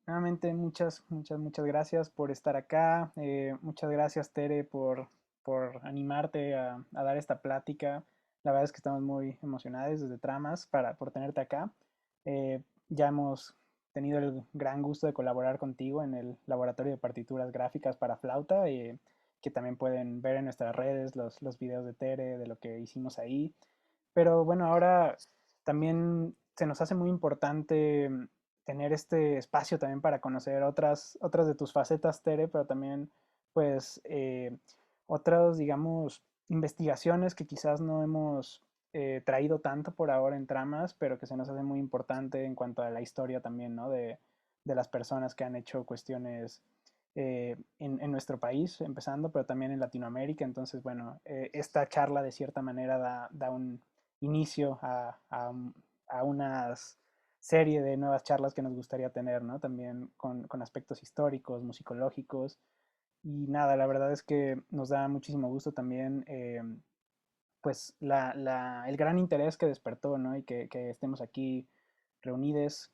Nuevamente, muchas gracias por estar acá. Muchas gracias, Tere, por animarte a dar esta plática. La verdad es que estamos muy emocionados desde Tramas por tenerte acá. Ya hemos tenido el gran gusto de colaborar contigo en el laboratorio de partituras gráficas para flauta, que también pueden ver en nuestras redes los videos de Tere, de lo que hicimos ahí. Pero bueno, ahora también se nos hace muy importante tener este espacio también para conocer otras de tus facetas, Tere, pero también pues otras, digamos, investigaciones que quizás no hemos traído tanto por ahora en tramas, pero que se nos hace muy importante en cuanto a la historia también, ¿no? De las personas que han hecho cuestiones en nuestro país, empezando, pero también en Latinoamérica. Entonces, bueno, esta charla de cierta manera da un inicio a unas serie de nuevas charlas que nos gustaría tener, ¿no? También con aspectos históricos, musicológicos. Y nada, la verdad es que nos da muchísimo gusto también, pues, el gran interés que despertó, ¿no? Y que estemos aquí reunidos.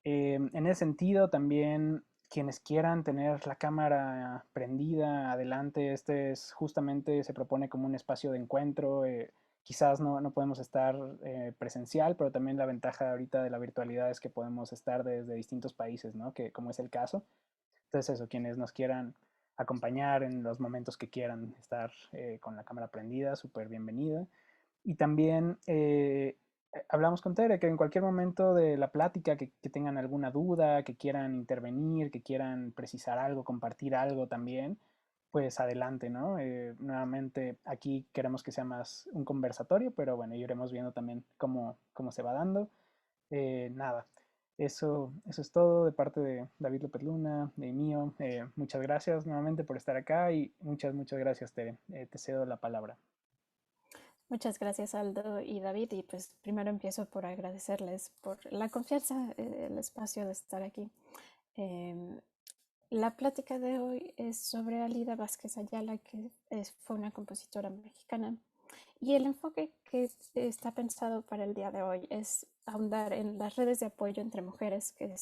En ese sentido, también quienes quieran tener la cámara prendida, adelante, este es justamente, se propone como un espacio de encuentro. Quizás no podemos estar presencial, pero también la ventaja ahorita de la virtualidad es que podemos estar desde distintos países, ¿no? Que, como es el caso. Entonces eso, quienes nos quieran acompañar en los momentos que quieran estar con la cámara prendida, súper bienvenida. Y también hablamos con Tere, que en cualquier momento de la plática que tengan alguna duda, que quieran intervenir, que quieran precisar algo, compartir algo también, pues adelante, ¿no? Nuevamente aquí queremos que sea más un conversatorio, pero bueno, iremos viendo también cómo se va dando. Nada, eso es todo de parte de David López Luna, de mío. Muchas gracias nuevamente por estar acá y muchas gracias, Tere. Te cedo la palabra. Muchas gracias Aldo y David y pues primero empiezo por agradecerles por la confianza, el espacio de estar aquí. Em, la plática de hoy es sobre Alida Vázquez Ayala, que fue una compositora mexicana, y el enfoque que está pensado para el día de hoy es ahondar en las redes de apoyo entre mujeres que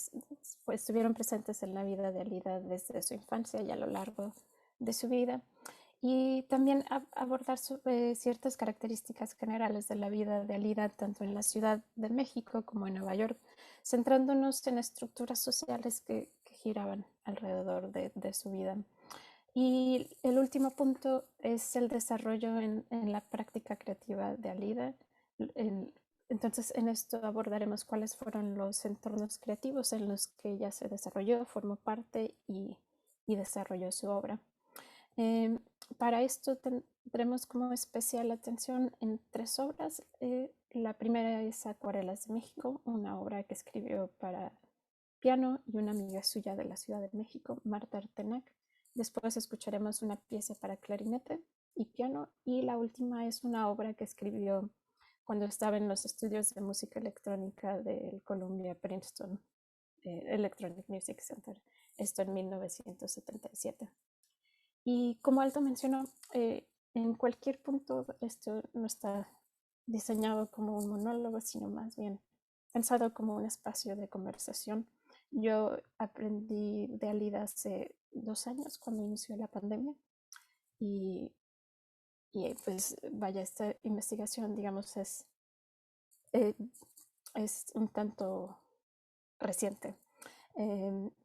pues, estuvieron presentes en la vida de Alida desde su infancia y a lo largo de su vida, y también abordar ciertas características generales de la vida de Alida tanto en la Ciudad de México como en Nueva York, centrándonos en estructuras sociales que giraban alrededor de su vida. Y el último punto es el desarrollo en la práctica creativa de Alida. En- entonces, en esto abordaremos cuáles fueron los entornos creativos en los que ella se desarrolló, formó parte y desarrolló su obra. Em, para esto tendremos como especial atención en tres obras. La primera es Acuarelas de México, una obra que escribió para piano y una amiga suya de la Ciudad de México, Marta Artenac. Después escucharemos una pieza para clarinete y piano, y la última es una obra que escribió cuando estaba en los estudios de música electrónica del Columbia Princeton Electronic Music Center, esto en 1977. Y como Alto mencionó, en cualquier punto esto no está diseñado como un monólogo, sino más bien pensado como un espacio de conversación. Yo aprendí de Alida hace 2 años cuando inició la pandemia y, pues vaya, esta investigación, digamos, eh, es un tanto reciente.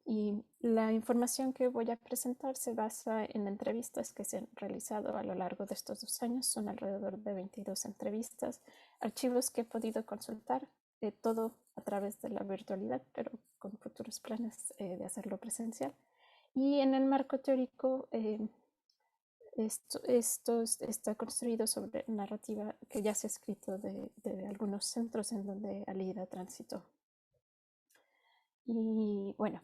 Y la información que voy a presentar se basa en entrevistas que se han realizado a lo largo de estos 2 años. Son alrededor de 22 entrevistas, archivos que he podido consultar, todo a través de la virtualidad, pero con futuros planes de hacerlo presencial. Y en el marco teórico, esto está construido sobre narrativa que ya se ha escrito de algunos centros en donde Alida transitó. Y bueno,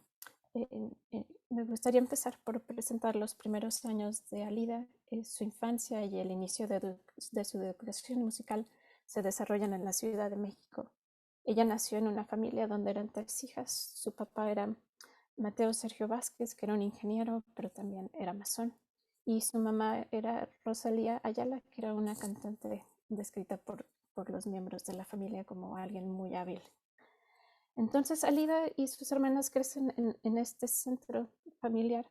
me gustaría empezar por presentar los primeros años de Alida. Su infancia y el inicio de su educación musical se desarrollan en la Ciudad de México. Ella nació en una familia donde eran 3 hijas. Su papá era Mateo Sergio Vázquez, que era un ingeniero, pero también era masón. Y su mamá era Rosalía Ayala, que era una cantante descrita por los miembros de la familia como alguien muy hábil. Entonces Alida y sus hermanas crecen en este centro familiar,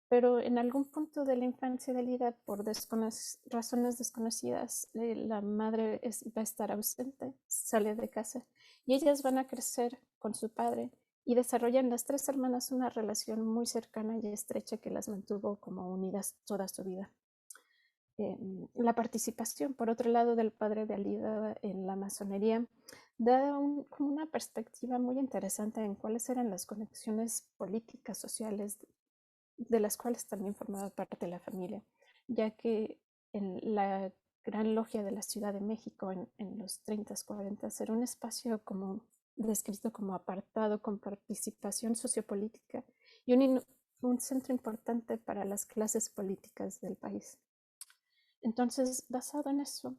pero en algún punto de la infancia de Alida, por razones desconocidas, la madre va a estar ausente, sale de casa, y ellas van a crecer con su padre y desarrollan las tres hermanas una relación muy cercana y estrecha que las mantuvo como unidas toda su vida. La participación, por otro lado, del padre de Alida en la masonería da como una perspectiva muy interesante en cuáles eran las conexiones políticas, sociales, de las cuales también formaba parte la familia, ya que en la Gran Logia de la Ciudad de México en los 30s, 40s era un espacio como descrito como apartado con participación sociopolítica y un centro importante para las clases políticas del país. Entonces, basado en eso,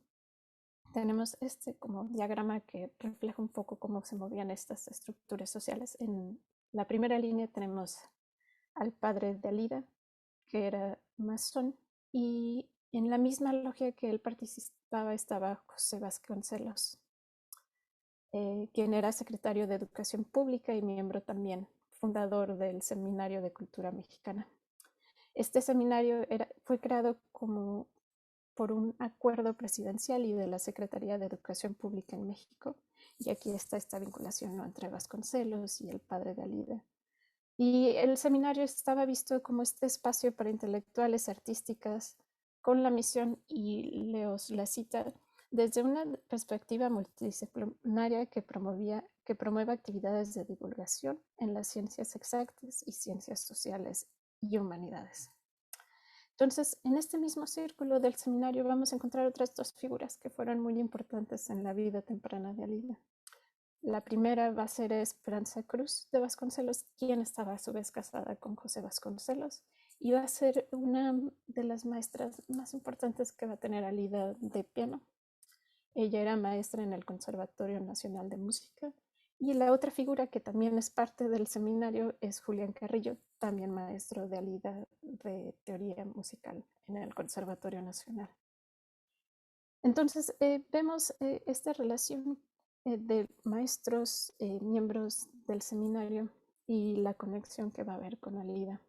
tenemos este como diagrama que refleja un poco cómo se movían estas estructuras sociales. En la primera línea tenemos al padre de Alida, que era masón, y en la misma logia que él participaba estaba José Vasconcelos, quien era secretario de Educación Pública y miembro también fundador del Seminario de Cultura Mexicana. Este seminario fue creado como por un acuerdo presidencial y de la Secretaría de Educación Pública en México. Y aquí está esta vinculación, ¿no?, entre Vasconcelos y el padre de Alida. Y el seminario estaba visto como este espacio para intelectuales artísticas con la misión, y leos la cita, desde una perspectiva multidisciplinaria que promueva actividades de divulgación en las ciencias exactas y ciencias sociales y humanidades. Entonces, en este mismo círculo del seminario vamos a encontrar otras dos figuras que fueron muy importantes en la vida temprana de Alida. La primera va a ser Esperanza Cruz de Vasconcelos, quien estaba a su vez casada con José Vasconcelos, y va a ser una de las maestras más importantes que va a tener Alida de piano. Ella era maestra en el Conservatorio Nacional de Música. Y la otra figura que también es parte del seminario es Julián Carrillo, también maestro de Alida de teoría musical en el Conservatorio Nacional. Entonces, vemos esta relación de maestros, miembros del seminario, y la conexión que va a haber con Alida.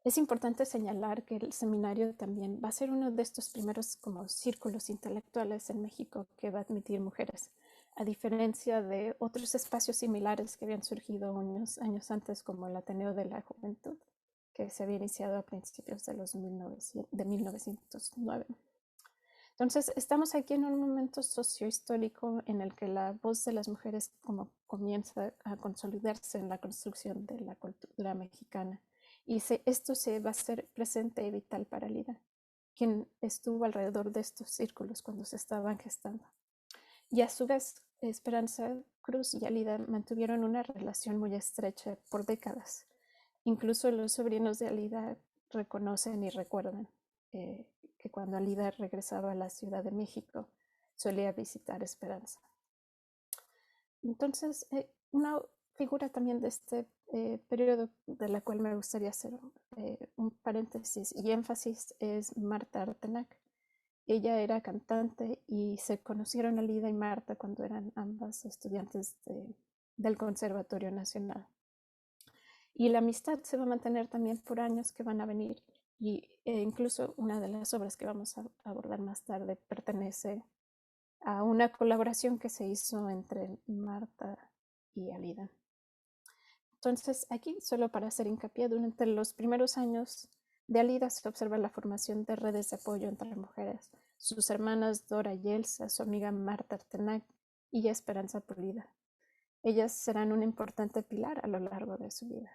Es importante señalar que el seminario también va a ser uno de estos primeros como círculos intelectuales en México que va a admitir mujeres, a diferencia de otros espacios similares que habían surgido unos años antes, como el Ateneo de la Juventud, que se había iniciado a principios de 1909. Entonces, estamos aquí en un momento sociohistórico en el que la voz de las mujeres como comienza a consolidarse en la construcción de la cultura mexicana. Y esto se va a ser presente y vital para Lida, quien estuvo alrededor de estos círculos cuando se estaban gestando. Y a su vez, Esperanza Cruz y Alida mantuvieron una relación muy estrecha por décadas. Incluso los sobrinos de Alida reconocen y recuerdan que cuando Alida regresaba a la Ciudad de México solía visitar Esperanza. Entonces, una figura también de este periodo de la cual me gustaría hacer un paréntesis y énfasis es Marta Artenac. Ella era cantante y se conocieron Alida y Marta cuando eran ambas estudiantes del Conservatorio Nacional. Y la amistad se va a mantener también por años que van a venir, y incluso una de las obras que vamos a abordar más tarde pertenece a una colaboración que se hizo entre Marta y Alida. Entonces, aquí, solo para hacer hincapié, durante los primeros años de Alida se observa la formación de redes de apoyo entre mujeres, sus hermanas Dora y Elsa, su amiga Marta Artenac y Esperanza Pulida. Ellas serán un importante pilar a lo largo de su vida.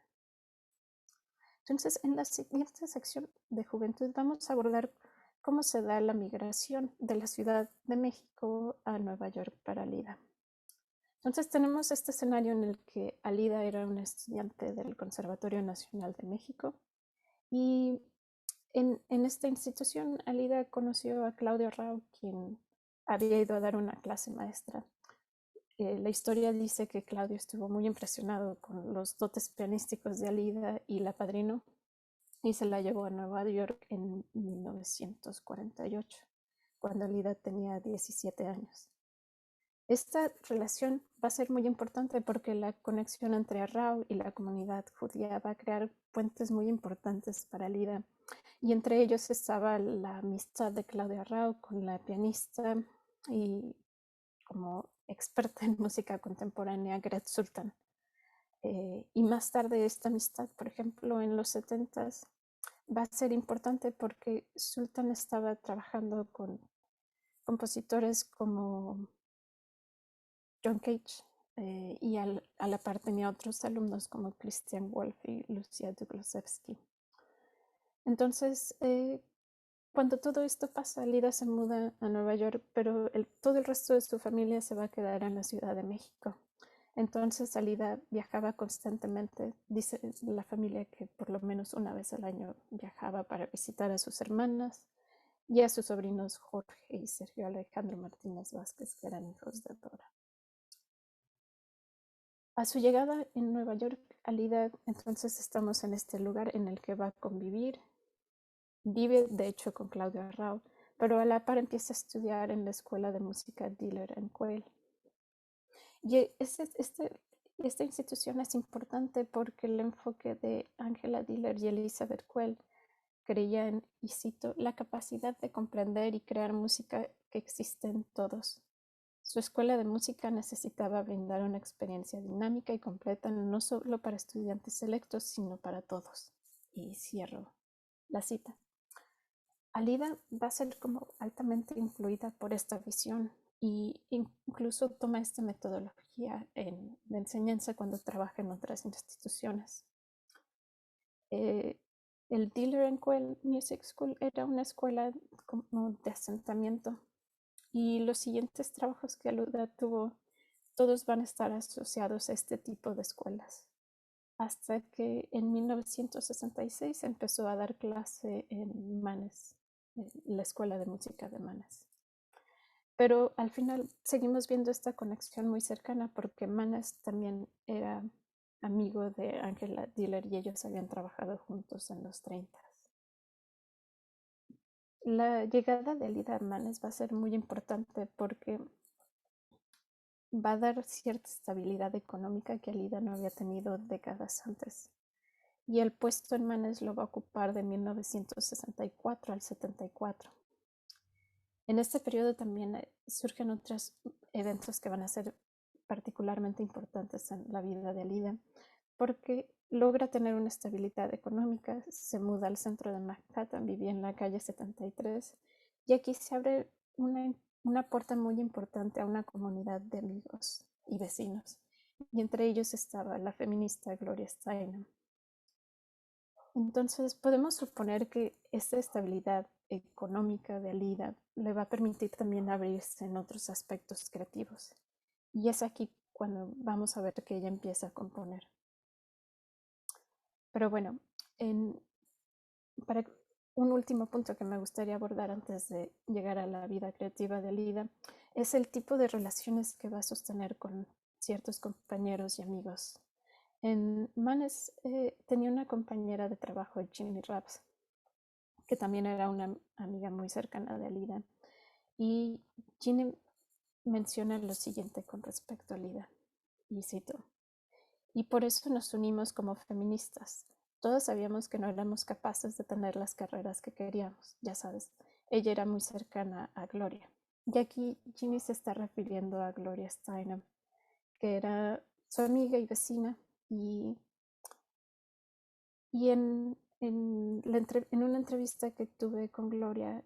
Entonces, en la siguiente sección de juventud vamos a abordar cómo se da la migración de la Ciudad de México a Nueva York para Alida. Entonces tenemos este escenario en el que Alida era una estudiante del Conservatorio Nacional de México, y en esta institución Alida conoció a Claudio Rao, quien había ido a dar una clase maestra. La historia dice que Claudio estuvo muy impresionado con los dotes pianísticos de Alida y la apadrinó y se la llevó a Nueva York en 1948, cuando Alida tenía 17 años. Esta relación va a ser muy importante porque la conexión entre Arrau y la comunidad judía va a crear puentes muy importantes para Lida. Y entre ellos estaba la amistad de Claudia Arrau con la pianista y como experta en música contemporánea Gret Sultan. Y más tarde esta amistad, por ejemplo, en los 70s, va a ser importante porque Sultan estaba trabajando con compositores como John Cage y a la par tenía otros alumnos como Christian Wolff y Lucia Duglasewski. Entonces, cuando todo esto pasa, Lida se muda a Nueva York, pero todo el resto de su familia se va a quedar en la Ciudad de México. Entonces Alida viajaba constantemente, dice la familia que por lo menos una vez al año viajaba para visitar a sus hermanas y a sus sobrinos Jorge y Sergio Alejandro Martínez Vázquez, que eran hijos de Dora. A su llegada en Nueva York, Alida, entonces estamos en este lugar en el que va a convivir. Vive, de hecho, con Claudia Arrau, pero a la par empieza a estudiar en la Escuela de Música Diller en Coel. Y esta institución es importante porque el enfoque de Angela Diller y Elizabeth Quell creía en, y cito, la capacidad de comprender y crear música que existe en todos. Su escuela de música necesitaba brindar una experiencia dinámica y completa no solo para estudiantes selectos, sino para todos. Y cierro la cita. Alida va a ser como altamente influida por esta visión y incluso toma esta metodología de enseñanza cuando trabaja en otras instituciones. El Diller and Quell Music School era una escuela como de asentamiento y los siguientes trabajos que Alida tuvo, todos van a estar asociados a este tipo de escuelas. Hasta que en 1966 empezó a dar clase en Manes, la Escuela de Música de Manes. Pero al final seguimos viendo esta conexión muy cercana porque Manes también era amigo de Angela Diller y ellos habían trabajado juntos en los 30. La llegada de Alida a Manes va a ser muy importante porque va a dar cierta estabilidad económica que Alida no había tenido décadas antes. Y el puesto en Manes lo va a ocupar de 1964 al 74. En este periodo también surgen otros eventos que van a ser particularmente importantes en la vida de Alida, porque logra tener una estabilidad económica, se muda al centro de Manhattan, vivía en la calle 73, y aquí se abre una puerta muy importante a una comunidad de amigos y vecinos, y entre ellos estaba la feminista Gloria Steinem. Entonces podemos suponer que esta estabilidad económica de Alida le va a permitir también abrirse en otros aspectos creativos. Y es aquí cuando vamos a ver que ella empieza a componer. Pero bueno, para un último punto que me gustaría abordar antes de llegar a la vida creativa de Alida es el tipo de relaciones que va a sostener con ciertos compañeros y amigos. En Manes tenía una compañera de trabajo, Ginny Raps, que también era una amiga muy cercana de Alida. Y Ginny menciona lo siguiente con respecto a Alida, y cito, y por eso nos unimos como feministas. Todos sabíamos que no éramos capaces de tener las carreras que queríamos, ya sabes. Ella era muy cercana a Gloria. Y aquí Ginny se está refiriendo a Gloria Steinem, que era su amiga y vecina, y en una entrevista que tuve con Gloria,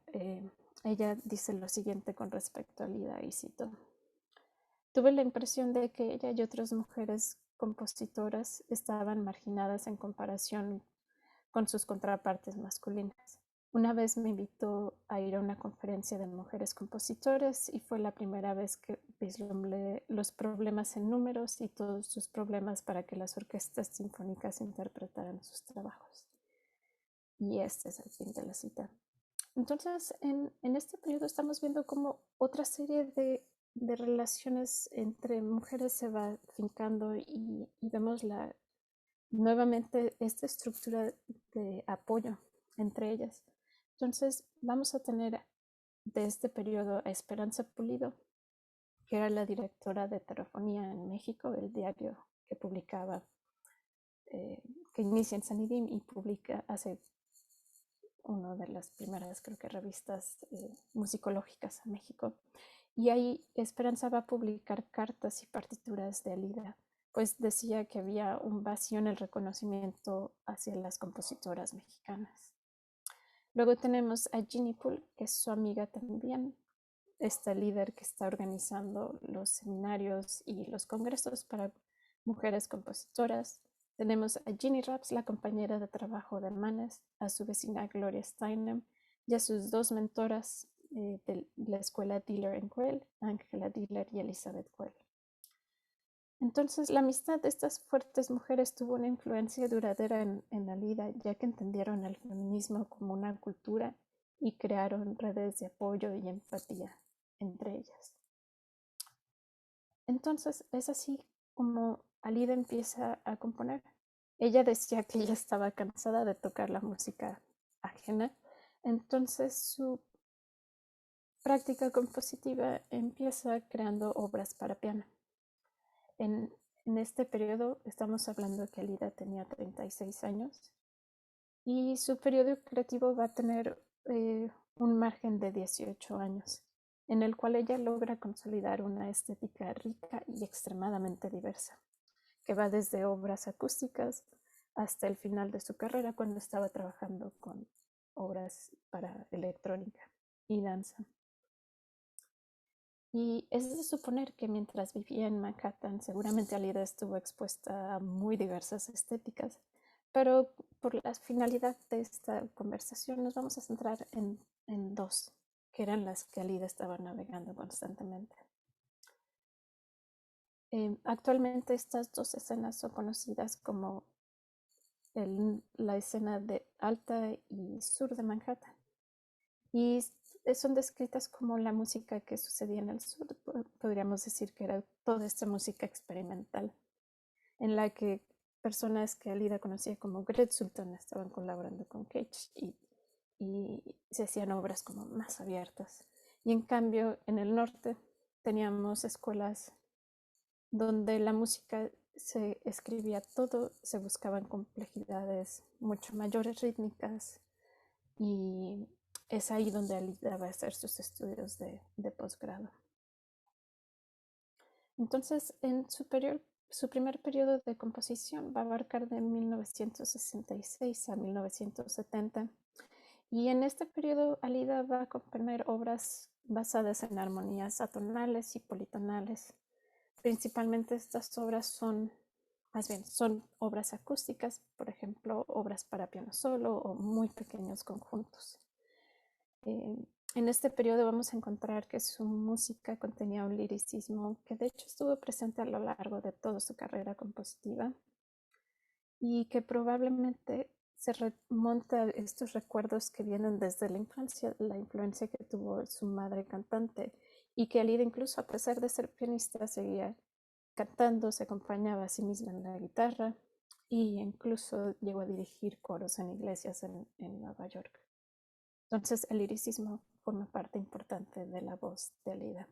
ella dice lo siguiente con respecto a Lida, y cito, tuve la impresión de que ella y otras mujeres compositoras estaban marginadas en comparación con sus contrapartes masculinas. Una vez me invitó a ir a una conferencia de mujeres compositoras y fue la primera vez que vislumbré los problemas en números y todos sus problemas para que las orquestas sinfónicas interpretaran sus trabajos. Y este es el fin de la cita. Entonces, en este periodo estamos viendo como otra serie de relaciones entre mujeres se va fincando y vemos nuevamente esta estructura de apoyo entre ellas. Entonces, vamos a tener de este periodo a Esperanza Pulido, que era la directora de Heterofonía en México, el diario que publicaba, que inicia en Sanidim y publica, hace una de las primeras, creo que, revistas musicológicas en México. Y ahí Esperanza va a publicar cartas y partituras de Alida, pues decía que había un vacío en el reconocimiento hacia las compositoras mexicanas. Luego tenemos a Ginny Poole, que es su amiga también, esta líder que está organizando los seminarios y los congresos para mujeres compositoras. Tenemos a Ginny Raps, la compañera de trabajo de Manes, a su vecina Gloria Steinem y a sus dos mentoras de la escuela Diller en Cuel, Ángela Diller y Elizabeth Cuel. Entonces, la amistad de estas fuertes mujeres tuvo una influencia duradera en Alida, ya que entendieron el feminismo como una cultura y crearon redes de apoyo y empatía entre ellas. Entonces, es así como Alida empieza a componer. Ella decía que ella estaba cansada de tocar la música ajena, entonces su práctica compositiva empieza creando obras para piano. En, en este periodo estamos hablando que Alida tenía 36 años y su periodo creativo va a tener un margen de 18 años, en el cual ella logra consolidar una estética rica y extremadamente diversa, que va desde obras acústicas hasta el final de su carrera, cuando estaba trabajando con obras para electrónica y danza. Y es de suponer que mientras vivía en Manhattan, seguramente Alida estuvo expuesta a muy diversas estéticas, pero por la finalidad de esta conversación nos vamos a centrar en dos, que eran las que Alida estaba navegando constantemente. Actualmente estas dos escenas son conocidas como la escena de Alta y Sur de Manhattan. Y son descritas como la música que sucedía en el sur. Podríamos decir que era toda esta música experimental, en la que personas que Alida conocía como Gret Sultan estaban colaborando con Cage y se hacían obras como más abiertas. Y en cambio, en el norte teníamos escuelas donde la música se escribía todo, se buscaban complejidades mucho mayores rítmicas, y es ahí donde Alida va a hacer sus estudios de posgrado. Entonces, en su primer periodo de composición va a abarcar de 1966 a 1970, y en este periodo Alida va a componer obras basadas en armonías atonales y politonales. Principalmente estas obras son obras acústicas, por ejemplo, obras para piano solo o muy pequeños conjuntos. En este periodo vamos a encontrar que su música contenía un liricismo que de hecho estuvo presente a lo largo de toda su carrera compositiva y que probablemente se remonta a estos recuerdos que vienen desde la influencia que tuvo su madre cantante, y que Alida, incluso a pesar de ser pianista, seguía cantando, se acompañaba a sí misma en la guitarra e incluso llegó a dirigir coros en iglesias en Nueva York. Entonces el liricismo forma parte importante de la voz de Alida.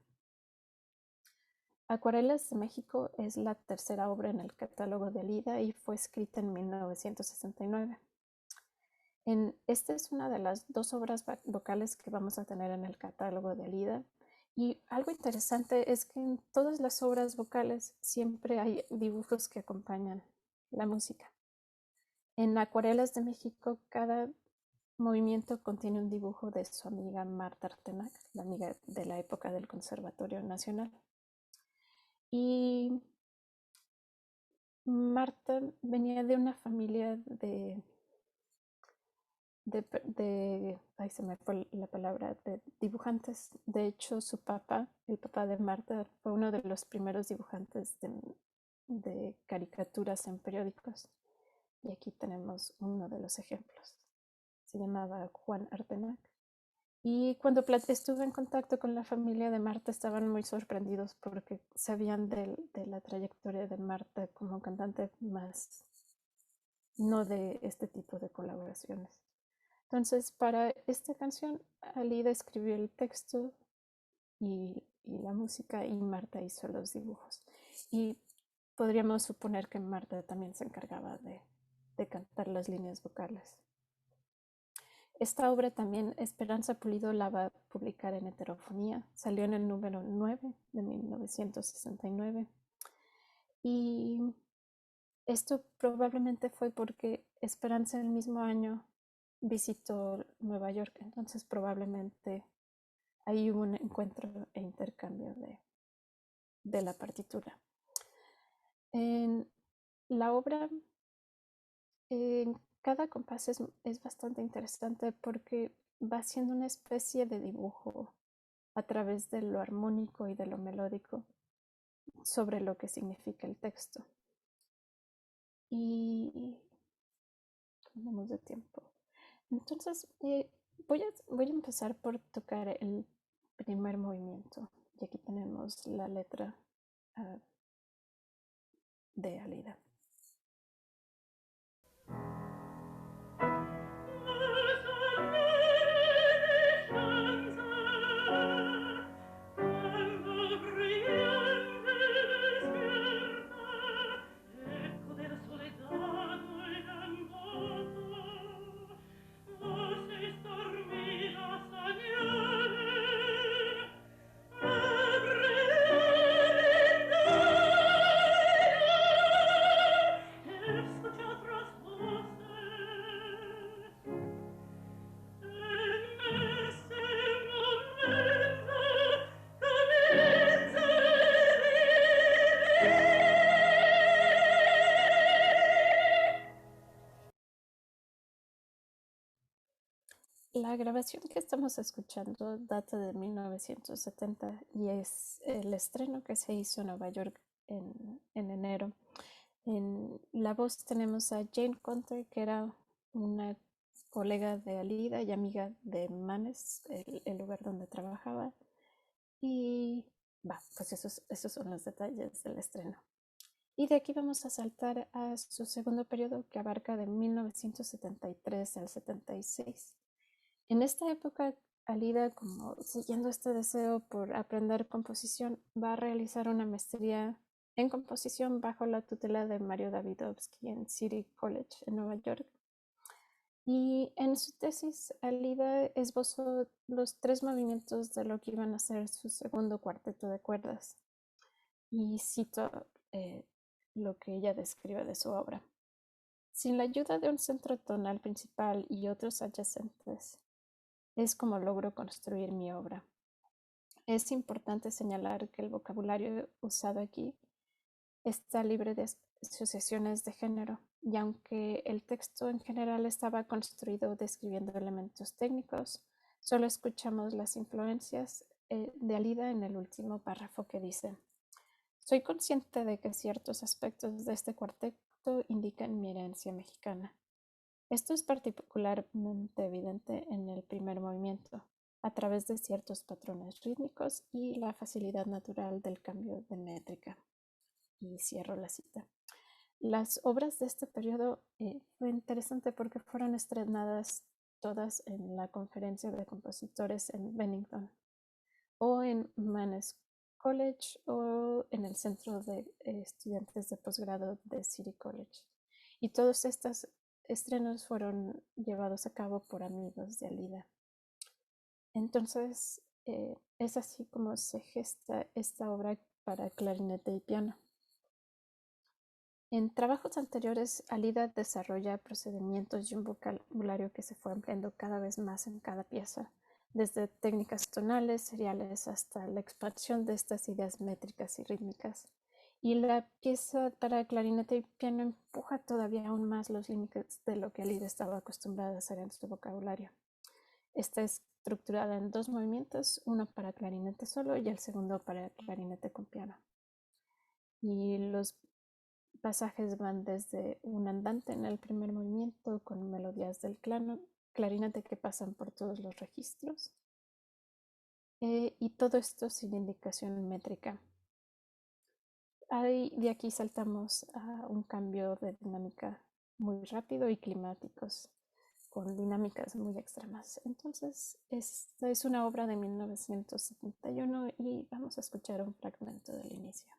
Acuarelas de México es la tercera obra en el catálogo de Alida y fue escrita en 1969. Esta es una de las dos obras vocales que vamos a tener en el catálogo de Alida, y algo interesante es que en todas las obras vocales siempre hay dibujos que acompañan la música. En Acuarelas de México, cada movimiento contiene un dibujo de su amiga Marta Artenac, la amiga de la época del Conservatorio Nacional. Y Marta venía de una familia ay, se me fue la palabra, de dibujantes. De hecho, su papá, el papá de Marta, fue uno de los primeros dibujantes de caricaturas en periódicos. Y aquí tenemos uno de los ejemplos. Se llamaba Juan Artenac. Y cuando estuve en contacto con la familia de Marta, estaban muy sorprendidos porque sabían de la trayectoria de Marta como cantante, más no de este tipo de colaboraciones. Entonces, para esta canción, Alida escribió el texto y y la música, y Marta hizo los dibujos. Y podríamos suponer que Marta también se encargaba de cantar las líneas vocales. Esta obra también Esperanza Pulido la va a publicar en Heterofonía. Salió en el número 9 de 1969. Y esto probablemente fue porque Esperanza el mismo año visitó Nueva York. Entonces probablemente ahí hubo un encuentro e intercambio de la partitura. En la obra, en cada compás es bastante interesante porque va haciendo una especie de dibujo a través de lo armónico y de lo melódico sobre lo que significa el texto. Y tenemos de tiempo. Entonces, voy a empezar por tocar el primer movimiento. Y aquí tenemos la letra de Alida. La grabación que estamos escuchando data de 1970 y es el estreno que se hizo en Nueva York en enero. En la voz tenemos a Jane Conter, que era una colega de Alida y amiga de Manes, el lugar donde trabajaba. Y pues esos son los detalles del estreno. Y de aquí vamos a saltar a su segundo periodo, que abarca de 1973 al 76. En esta época, Alida, como siguiendo este deseo por aprender composición, va a realizar una maestría en composición bajo la tutela de Mario Davidovsky en City College en Nueva York. Y en su tesis, Alida esbozó los 3 movimientos de lo que iban a ser su segundo cuarteto de cuerdas. Y cito lo que ella describe de su obra. Sin la ayuda de un centro tonal principal y otros adyacentes, es como logro construir mi obra. Es importante señalar que el vocabulario usado aquí está libre de asociaciones de género, y aunque el texto en general estaba construido describiendo elementos técnicos, solo escuchamos las influencias de Alida en el último párrafo que dice: soy consciente de que ciertos aspectos de este cuarteto indican mi herencia mexicana. Esto es particularmente evidente en el primer movimiento, a través de ciertos patrones rítmicos y la facilidad natural del cambio de métrica. Y cierro la cita. Las obras de este periodo fue interesante porque fueron estrenadas todas en la conferencia de compositores en Bennington, o en Mannes College, o en el centro de estudiantes de posgrado de City College. Y todos estos estrenos fueron llevados a cabo por amigos de Alida. Entonces, es así como se gesta esta obra para clarinete y piano. En trabajos anteriores, Alida desarrolla procedimientos y un vocabulario que se fue ampliando cada vez más en cada pieza, desde técnicas tonales, seriales, hasta la expansión de estas ideas métricas y rítmicas. Y la pieza para clarinete y piano empuja todavía aún más los límites de lo que Alida estaba acostumbrada a hacer en su vocabulario. Está estructurada en 2 movimientos, uno para clarinete solo y el segundo para clarinete con piano. Y los pasajes van desde un andante en el primer movimiento con melodías del clarinete que pasan por todos los registros, y todo esto sin indicación métrica. De aquí saltamos a un cambio de dinámica muy rápido y climáticos. con dinámicas muy extremas. Entonces, esta es una obra de 1971 y vamos a escuchar un fragmento del inicio.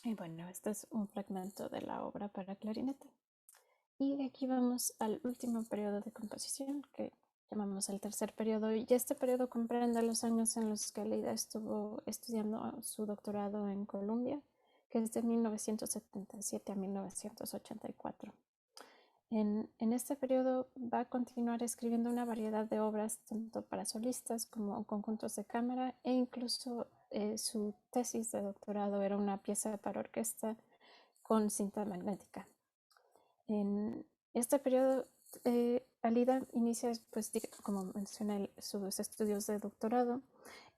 Y bueno, este es un fragmento de la obra para clarinete. Y de aquí vamos al último periodo de composición, que llamamos el tercer periodo. Y este periodo comprende los años en los que Leida estuvo estudiando su doctorado en Columbia, que es de 1977 a 1984. En este periodo va a continuar escribiendo una variedad de obras, tanto para solistas como conjuntos de cámara, e incluso su tesis de doctorado era una pieza para orquesta con cinta magnética. En este periodo, Alida inicia, pues, como mencioné, sus estudios de doctorado,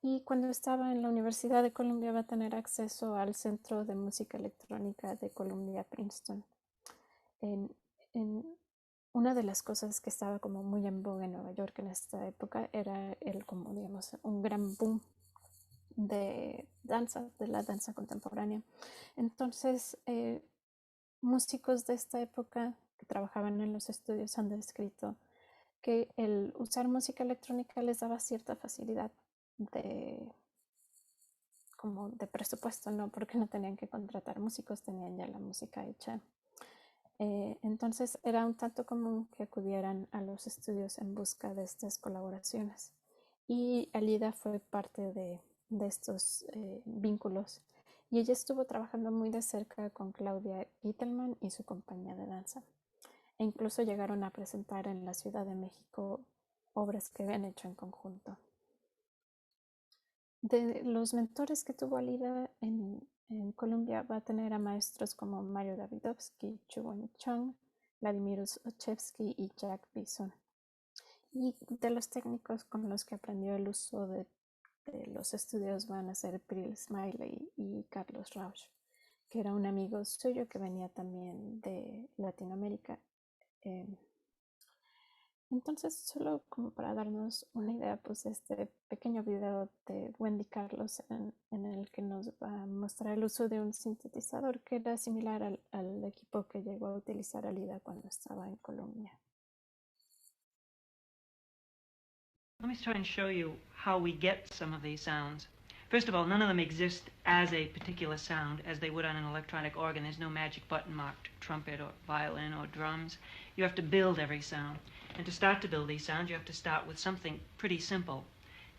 y cuando estaba en la Universidad de Columbia va a tener acceso al Centro de Música Electrónica de Columbia Princeton. En, en una de las cosas que estaba como muy en boga en Nueva York en esta época era como digamos, un gran boom de danza, de la danza contemporánea. Entonces, músicos de esta época que trabajaban en los estudios han descrito que el usar música electrónica les daba cierta facilidad de, como de presupuesto, ¿no? Porque no tenían que contratar músicos, tenían ya la música hecha. Entonces era un tanto común que acudieran a los estudios en busca de estas colaboraciones. Y Alida fue parte de estos vínculos. y ella estuvo trabajando muy de cerca con Claudia Gittelman y su compañía de danza. E incluso llegaron a presentar en la Ciudad de México obras que habían hecho en conjunto. De los mentores que tuvo Alida en Colombia, va a tener a maestros como Mario Davidovsky, Chu Chung, Vladimir Ochevsky y Jack Bison. Y de los técnicos con los que aprendió el uso de los estudios van a ser Prill Smiley y Carlos Rausch, que era un amigo suyo que venía también de Latinoamérica. Entonces, solo como para darnos una idea, pues este pequeño video de Wendy Carlos en el que nos va a mostrar el uso de un sintetizador que era similar al equipo que llegó a utilizar Alida cuando estaba en Colombia. Let me try and show you how we get some of these sounds. First of all, none of them exist as a particular sound as they would on an electronic organ. There's no magic button marked trumpet or violin or drums. You have to build every sound. And to start to build these sounds, you have to start with something pretty simple.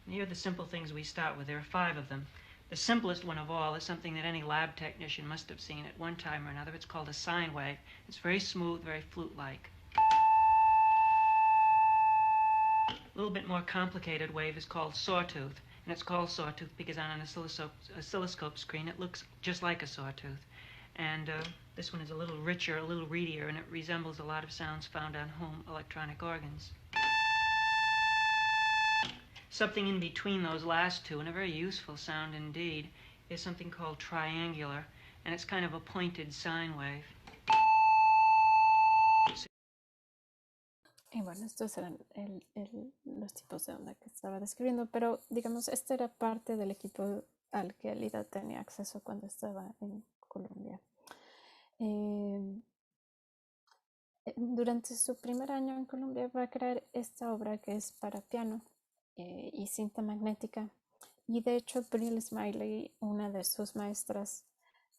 And here are the simple things we start with. There are 5 of them. The simplest one of all is something that any lab technician must have seen at one time or another. It's called a sine wave. It's very smooth, very flute-like. A little bit more complicated wave is called sawtooth, and it's called sawtooth because on an oscilloscope screen it looks just like a sawtooth. And this one is a little richer, a little reedier, and it resembles a lot of sounds found on home electronic organs. Something in between those last two, and a very useful sound indeed, is something called triangular, and it's kind of a pointed sine wave. Y bueno, estos eran los tipos de onda que estaba describiendo, pero digamos, este era parte del equipo al que Alida tenía acceso cuando estaba en Colombia. Durante su primer año en Colombia va a crear esta obra que es para piano y cinta magnética. Y de hecho, Prill Smiley, una de sus maestras,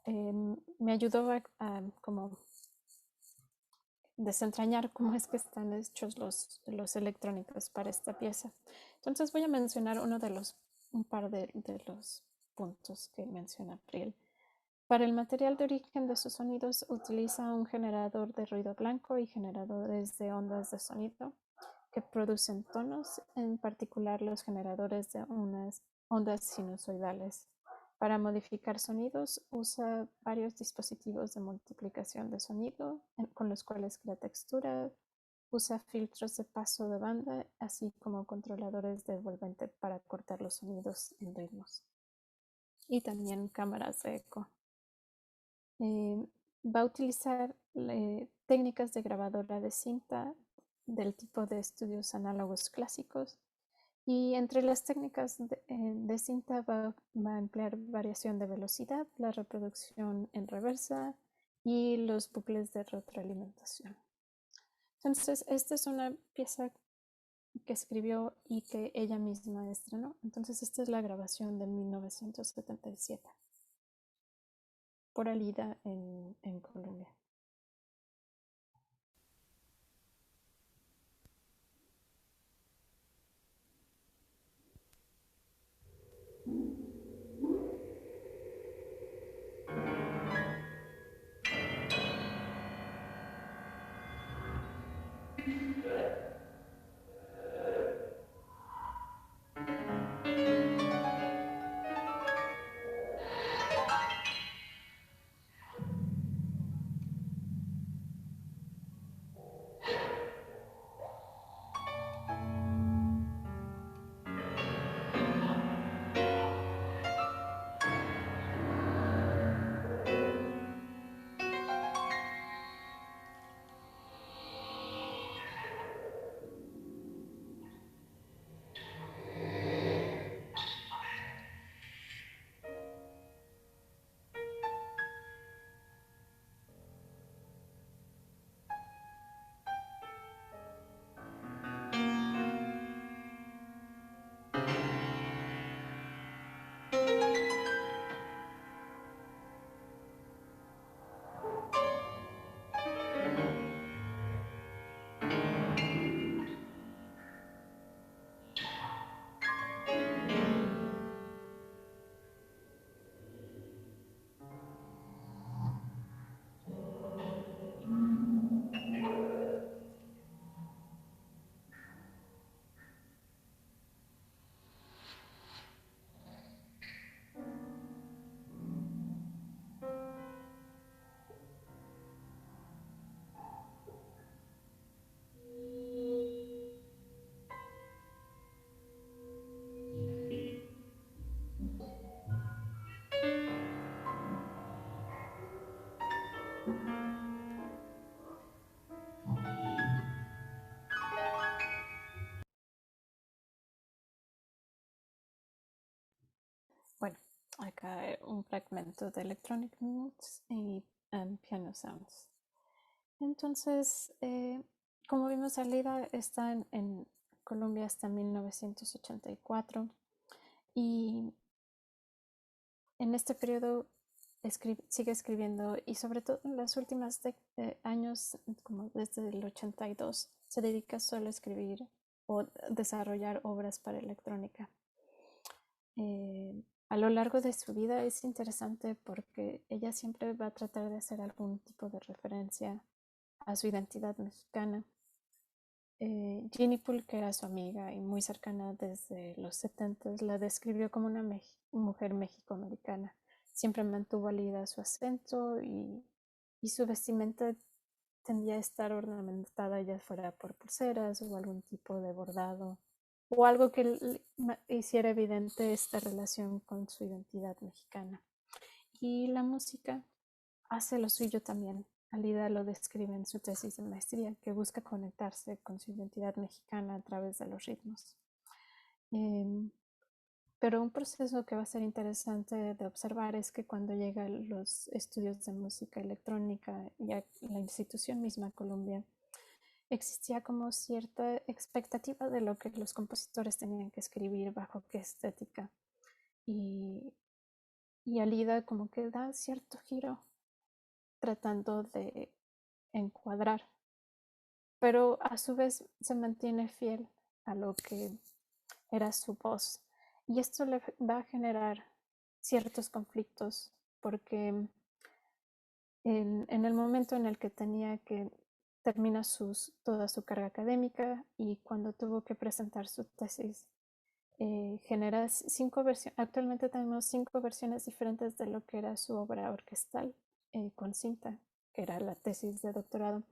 me ayudó a como desentrañar cómo es que están hechos los electrónicos para esta pieza. Entonces voy a mencionar un par de los puntos que menciona Prill. Para el material de origen de sus sonidos utiliza un generador de ruido blanco y generadores de ondas de sonido que producen tonos, en particular los generadores de unas ondas sinusoidales. Para modificar sonidos usa varios dispositivos de multiplicación de sonido con los cuales crea textura, usa filtros de paso de banda, así como controladores de envolvente para cortar los sonidos en ritmos. Y también cámaras de eco. Va a utilizar técnicas de grabadora de cinta del tipo de estudios análogos clásicos. Y entre las técnicas de cinta va a emplear variación de velocidad, la reproducción en reversa y los bucles de retroalimentación. Entonces, esta es una pieza que escribió y que ella misma estrenó. Entonces, esta es la grabación de 1977 por Alida en Colombia. acá un fragmento de Electronic Notes y Piano Sounds. Entonces, como vimos, Alida está en Colombia hasta 1984 y en este periodo sigue escribiendo y sobre todo en los últimos años, como desde el 82, se dedica solo a escribir o desarrollar obras para electrónica. A lo largo de su vida es interesante porque ella siempre va a tratar de hacer algún tipo de referencia a su identidad mexicana. Ginny Poole, que era su amiga y muy cercana desde los 70, la describió como una mujer mexicoamericana. Siempre mantuvo Alida su acento y su vestimenta tendía a estar ornamentada, ya fuera por pulseras o algún tipo de bordado o algo que hiciera evidente esta relación con su identidad mexicana. Y la música hace lo suyo también. Alida lo describe en su tesis de maestría, que busca conectarse con su identidad mexicana a través de los ritmos. Pero un proceso que va a ser interesante de observar es que cuando llega a los estudios de música electrónica y a la institución misma Colombia, existía como cierta expectativa de lo que los compositores tenían que escribir, bajo qué estética. Y Alida como que da cierto giro tratando de encuadrar, pero a su vez se mantiene fiel a lo que era su voz. Y esto le va a generar ciertos conflictos porque en el momento en el que tenía que terminar toda su carga académica y cuando tuvo que presentar su tesis, genera 5 versiones. Actualmente tenemos 5 versiones diferentes de lo que era su obra orquestal con cinta, que era la tesis de doctorado,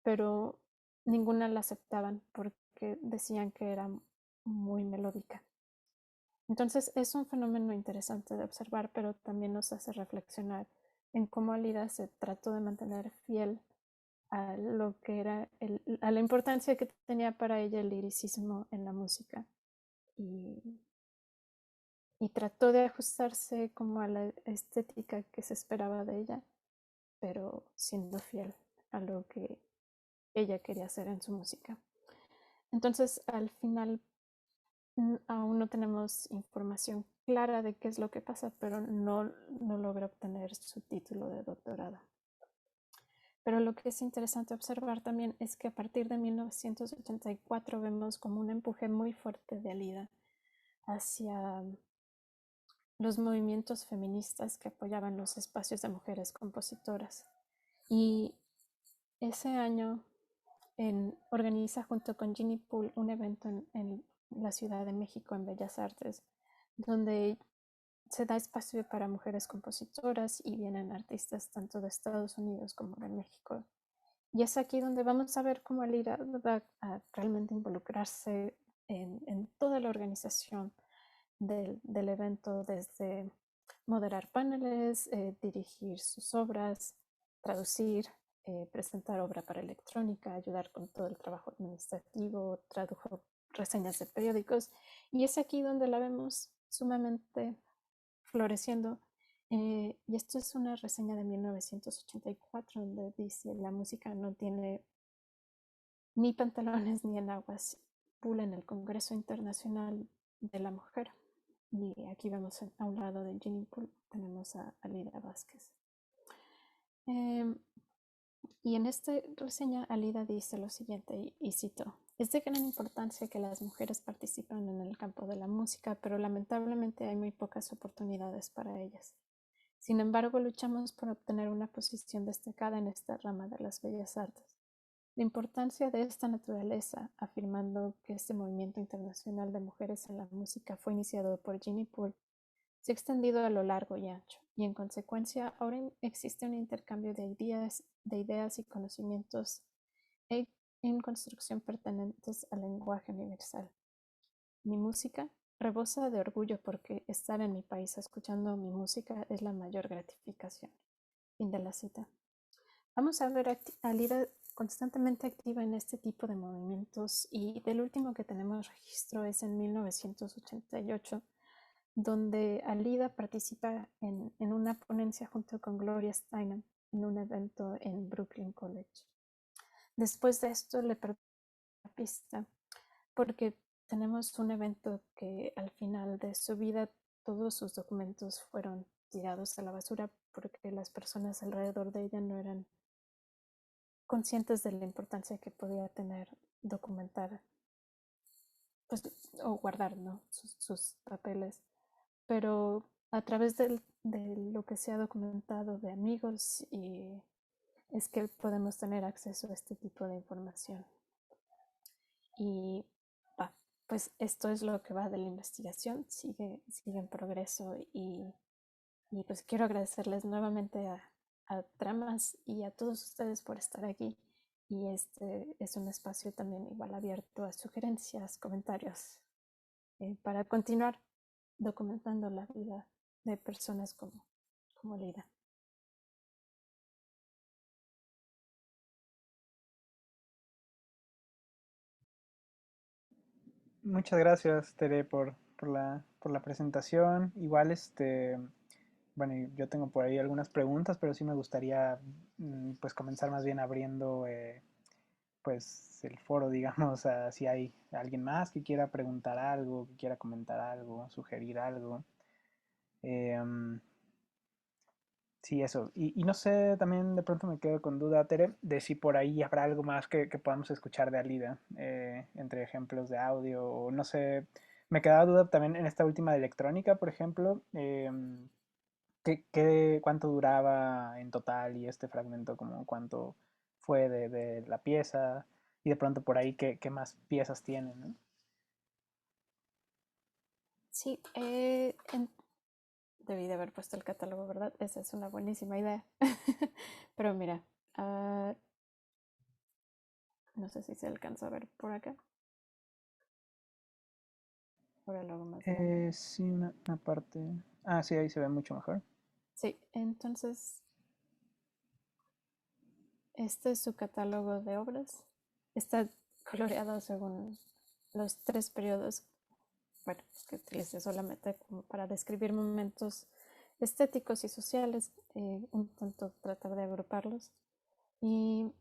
pero ninguna la aceptaban porque decían que era muy melódica. Entonces es un fenómeno interesante de observar, pero también nos hace reflexionar en cómo Alida se trató de mantener fiel a lo que era a la importancia que tenía para ella el liricismo en la música y trató de ajustarse como a la estética que se esperaba de ella, pero siendo fiel a lo que ella quería hacer en su música. Entonces, al final, aún no tenemos información clara de qué es lo que pasa, pero no logra obtener su título de doctorado. Pero lo que es interesante observar también es que a partir de 1984 vemos como un empuje muy fuerte de Alida hacia los movimientos feministas que apoyaban los espacios de mujeres compositoras. Y ese año organiza junto con Ginny Poole un evento en la Ciudad de México, en Bellas Artes, donde se da espacio para mujeres compositoras y vienen artistas tanto de Estados Unidos como de México. Y es aquí donde vamos a ver cómo Alida va a realmente involucrarse en toda la organización del evento, desde moderar paneles, dirigir sus obras, traducir, presentar obra para electrónica, ayudar con todo el trabajo administrativo, tradujo reseñas de periódicos. Y es aquí donde la vemos sumamente floreciendo. Y esto es una reseña de 1984 donde dice: la música no tiene ni pantalones ni enaguas. Poole en el Congreso Internacional de la Mujer. Y aquí vemos a un lado de Ginny Poole tenemos a Alida Vázquez. Y en esta reseña Alida dice lo siguiente, y cito: es de gran importancia que las mujeres participen en el campo de la música, pero lamentablemente hay muy pocas oportunidades para ellas. Sin embargo, luchamos por obtener una posición destacada en esta rama de las bellas artes. La importancia de esta naturaleza, afirmando que este movimiento internacional de mujeres en la música fue iniciado por Ginny Poole, se ha extendido a lo largo y ancho, y en consecuencia ahora existe un intercambio de ideas y conocimientos en construcción pertenentes al lenguaje universal. Mi música rebosa de orgullo porque estar en mi país escuchando mi música es la mayor gratificación. Fin de la cita. Vamos a ver a Alida constantemente activa en este tipo de movimientos, y del último que tenemos registro es en 1988, donde Alida participa en una ponencia junto con Gloria Steinem en un evento en Brooklyn College. Después de esto le perdí la pista porque tenemos un evento que al final de su vida todos sus documentos fueron tirados a la basura porque las personas alrededor de ella no eran conscientes de la importancia que podía tener documentar, pues, o guardar, ¿no? sus papeles. Pero a través de lo que se ha documentado de amigos y es que podemos tener acceso a este tipo de información. Y pues esto es lo que va de la investigación, sigue en progreso y pues quiero agradecerles nuevamente a Tramas y a todos ustedes por estar aquí. Y este es un espacio también igual abierto a sugerencias, comentarios, para continuar documentando la vida de personas como Lida. Muchas gracias, Tere, por la presentación. Igual, bueno, yo tengo por ahí algunas preguntas, pero sí me gustaría pues comenzar más bien abriendo pues el foro, digamos, a si hay alguien más que quiera preguntar algo, que quiera comentar algo, sugerir algo. Em, sí, eso. Y no sé, también de pronto me quedo con duda, Tere, de si por ahí habrá algo más que podamos escuchar de Alida, entre ejemplos de audio, o no sé. Me quedaba duda también en esta última de electrónica, por ejemplo, cuánto duraba en total y este fragmento, como cuánto fue de la pieza, y de pronto por ahí qué más piezas tiene, ¿no? Sí, debí de haber puesto el catálogo, ¿verdad? Esa es una buenísima idea. Pero mira, no sé si se alcanza a ver por acá. Ahora lo hago más grande. Sí, una parte. Ah, sí, ahí se ve mucho mejor. Sí, entonces este es su catálogo de obras. Está coloreado según los 3 periodos, bueno, que utilicé solamente como para describir momentos estéticos y sociales, un tanto tratar de agruparlos. Y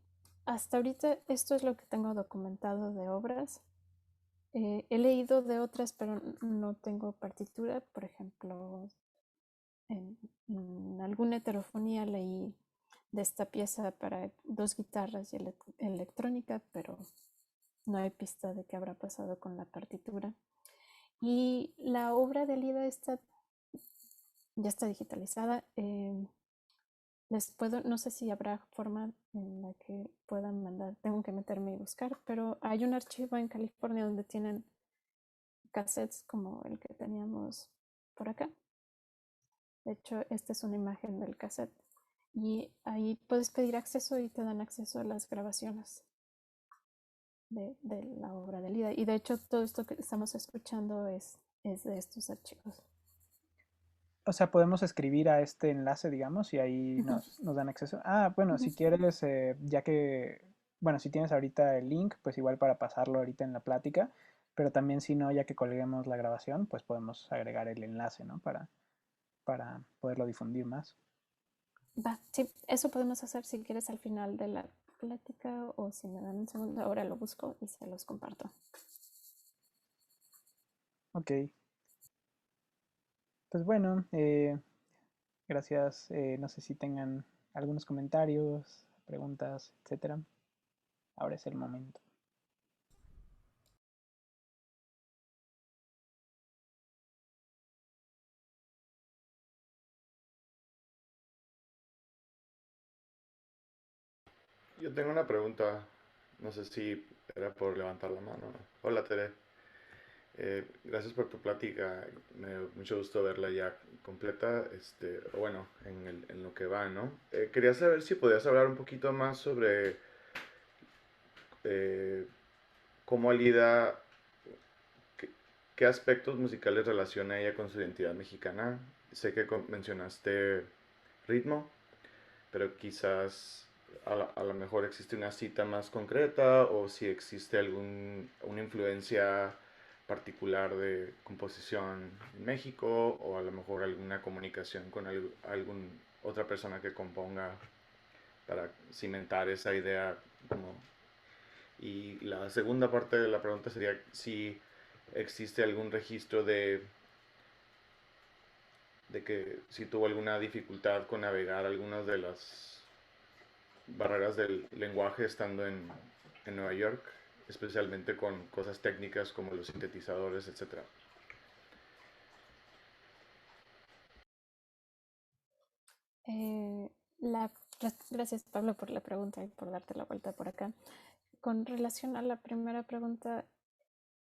hasta ahorita esto es lo que tengo documentado de obras. He leído de otras, pero no tengo partitura. Por ejemplo, en alguna heterofonía leí de esta pieza para 2 guitarras y electrónica, pero no hay pista de qué habrá pasado con la partitura. Y la obra de Lida ya está digitalizada. Les puedo, no sé si habrá forma en la que puedan mandar, tengo que meterme y buscar, pero hay un archivo en California donde tienen cassettes como el que teníamos por acá. De hecho, esta es una imagen del cassette. Y ahí puedes pedir acceso y te dan acceso a las grabaciones de la obra de Lida. Y de hecho, todo esto que estamos escuchando es de estos archivos. O sea, podemos escribir a este enlace, digamos, y ahí Ujú, nos dan acceso. Ah, bueno, ujú. si quieres, ya que, bueno, si tienes ahorita el link, pues igual para pasarlo ahorita en la plática, pero también si no, ya que colguemos la grabación, pues podemos agregar el enlace, ¿no? Para poderlo difundir más. Va, sí, eso podemos hacer si quieres al final de la plática o si me dan un segundo, ahora lo busco y se los comparto. Ok, pues bueno, gracias. No sé si tengan algunos comentarios, preguntas, etcétera. Ahora es el momento. Yo tengo una pregunta, no sé si era por levantar la mano. Hola Tere, gracias por tu plática, me dio mucho gusto verla ya completa, o bueno, en lo que va, ¿no? Quería saber si podías hablar un poquito más sobre eh, cómo Alida, qué, qué aspectos musicales relaciona ella con su identidad mexicana. Sé que mencionaste ritmo, pero quizás a lo mejor existe una cita más concreta o si existe una influencia particular de composición en México o a lo mejor alguna comunicación con algún otra persona que componga para cimentar esa idea como. Y la segunda parte de la pregunta sería si existe algún registro de que si tuvo alguna dificultad con navegar algunas de las barreras del lenguaje estando en Nueva York, especialmente con cosas técnicas como los sintetizadores, etcétera. Eh, la, Gracias, Pablo, por la pregunta y por darte la vuelta por acá. Con relación a la primera pregunta,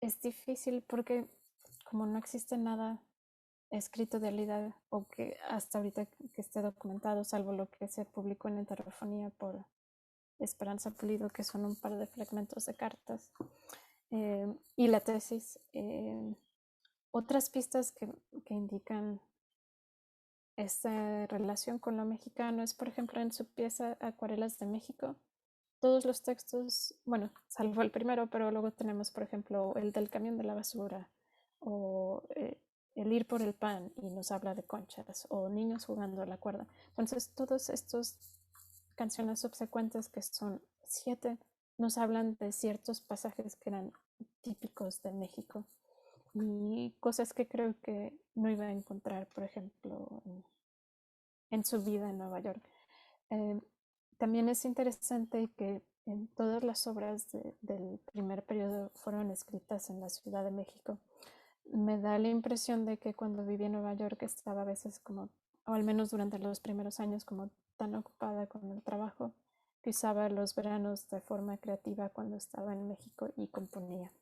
es difícil porque como no existe nada escrito de Alida o que hasta ahorita que esté documentado, salvo lo que se publicó en Heterofonía por Esperanza Pulido, que son un par de fragmentos de cartas, y la tesis, otras pistas que indican esta relación con lo mexicano es, por ejemplo, en su pieza Acuarelas de México, todos los textos, bueno, salvo el primero, pero luego tenemos, por ejemplo, el del camión de la basura o el ir por el pan y nos habla de conchas o niños jugando a la cuerda. Entonces, todos estos canciones subsecuentes, que son 7, nos hablan de ciertos pasajes que eran típicos de México y cosas que creo que no iba a encontrar, por ejemplo, en su vida en Nueva York. También es interesante que en todas las obras del primer periodo fueron escritas en la Ciudad de México. Me da la impresión de que cuando vivía en Nueva York estaba a veces como, o al menos durante los primeros años, como tan ocupada con el trabajo que usaba los veranos de forma creativa cuando estaba en México y componía.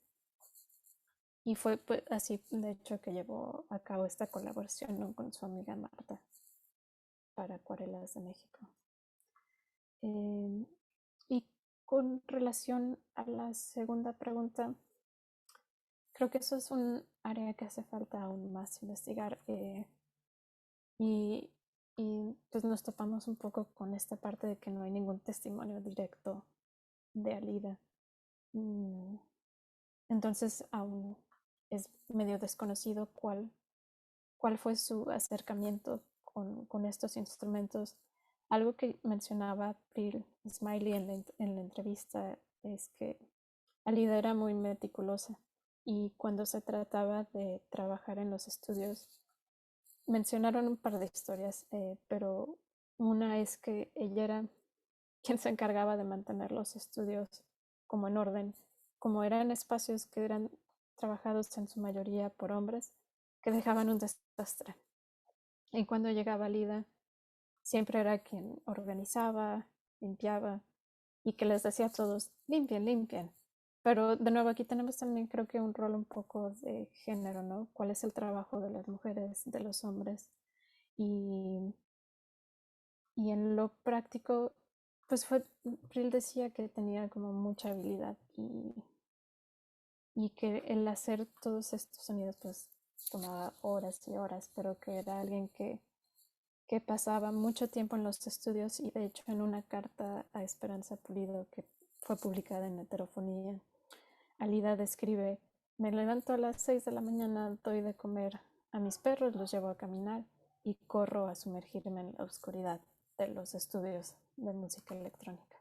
Y fue pues, así, de hecho, que llevó a cabo esta colaboración, ¿no?, con su amiga Marta para Acuarelas de México. Y con relación a la segunda pregunta, creo que eso es un área que hace falta aún más investigar, y, pues nos topamos un poco con esta parte de que no hay ningún testimonio directo de Alida. Entonces aún es medio desconocido cuál fue su acercamiento con estos instrumentos. Algo que mencionaba Prill Smiley en la entrevista es que Alida era muy meticulosa y cuando se trataba de trabajar en los estudios mencionaron un par de historias, pero una es que ella era quien se encargaba de mantener los estudios como en orden, como eran espacios que eran trabajados en su mayoría por hombres que dejaban un desastre. Y cuando llegaba Lida, siempre era quien organizaba, limpiaba y que les decía a todos, limpien, limpien. Pero de nuevo aquí tenemos también creo que un rol un poco de género, ¿no? ¿Cuál es el trabajo de las mujeres, de los hombres? Y, y en lo práctico, pues Prill decía que tenía como mucha habilidad y que el hacer todos estos sonidos pues tomaba horas y horas, pero que era alguien que pasaba mucho tiempo en los estudios y de hecho en una carta a Esperanza Pulido que fue publicada en Heterofonía, Alida describe: me levanto a las 6 de la mañana, doy de comer a mis perros, los llevo a caminar y corro a sumergirme en la oscuridad de los estudios de música electrónica.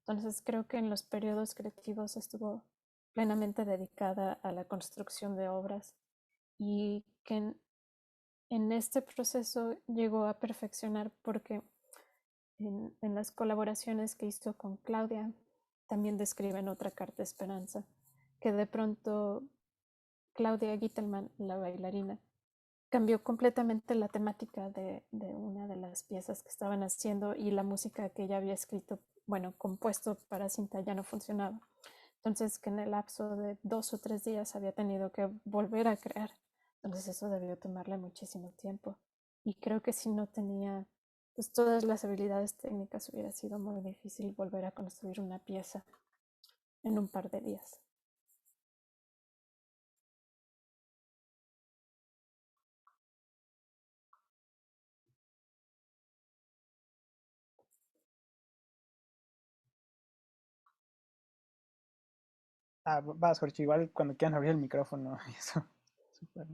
Entonces creo que en los periodos creativos estuvo plenamente dedicada a la construcción de obras y que en este proceso llegó a perfeccionar porque en las colaboraciones que hizo con Claudia también describe en otra carta Esperanza que de pronto Claudia Gittelman, la bailarina, cambió completamente la temática de una de las piezas que estaban haciendo y la música que ella había escrito, bueno, compuesto para cinta ya no funcionaba. Entonces que en el lapso de 2 o 3 días había tenido que volver a crear. Entonces eso debió tomarle muchísimo tiempo. Y creo que si no tenía pues todas las habilidades técnicas hubiera sido muy difícil volver a construir una pieza en un par de días. Vas, Jorge, igual cuando quieran abrir el micrófono y eso. Súper.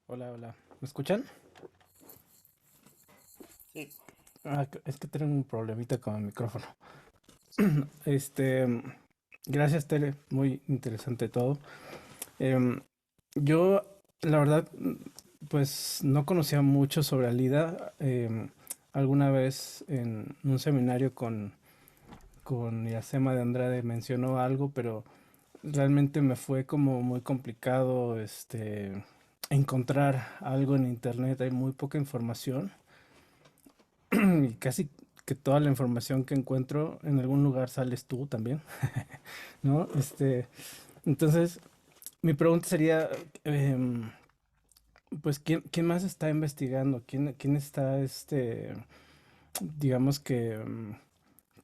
Hola, hola. ¿Me escuchan? Sí. Es que tengo un problemita con el micrófono. Este, gracias, Tere. Muy interesante todo. Em, yo, la verdad, pues no conocía mucho sobre Alida. Alguna vez en un seminario con Iracema de Andrade mencionó algo, pero realmente me fue como muy complicado, encontrar algo en internet. Hay muy poca información. Y casi que toda la información que encuentro en algún lugar sales tú también, ¿no? Entonces, mi pregunta sería, em, pues, ¿quién más está investigando? ¿Quién está, digamos que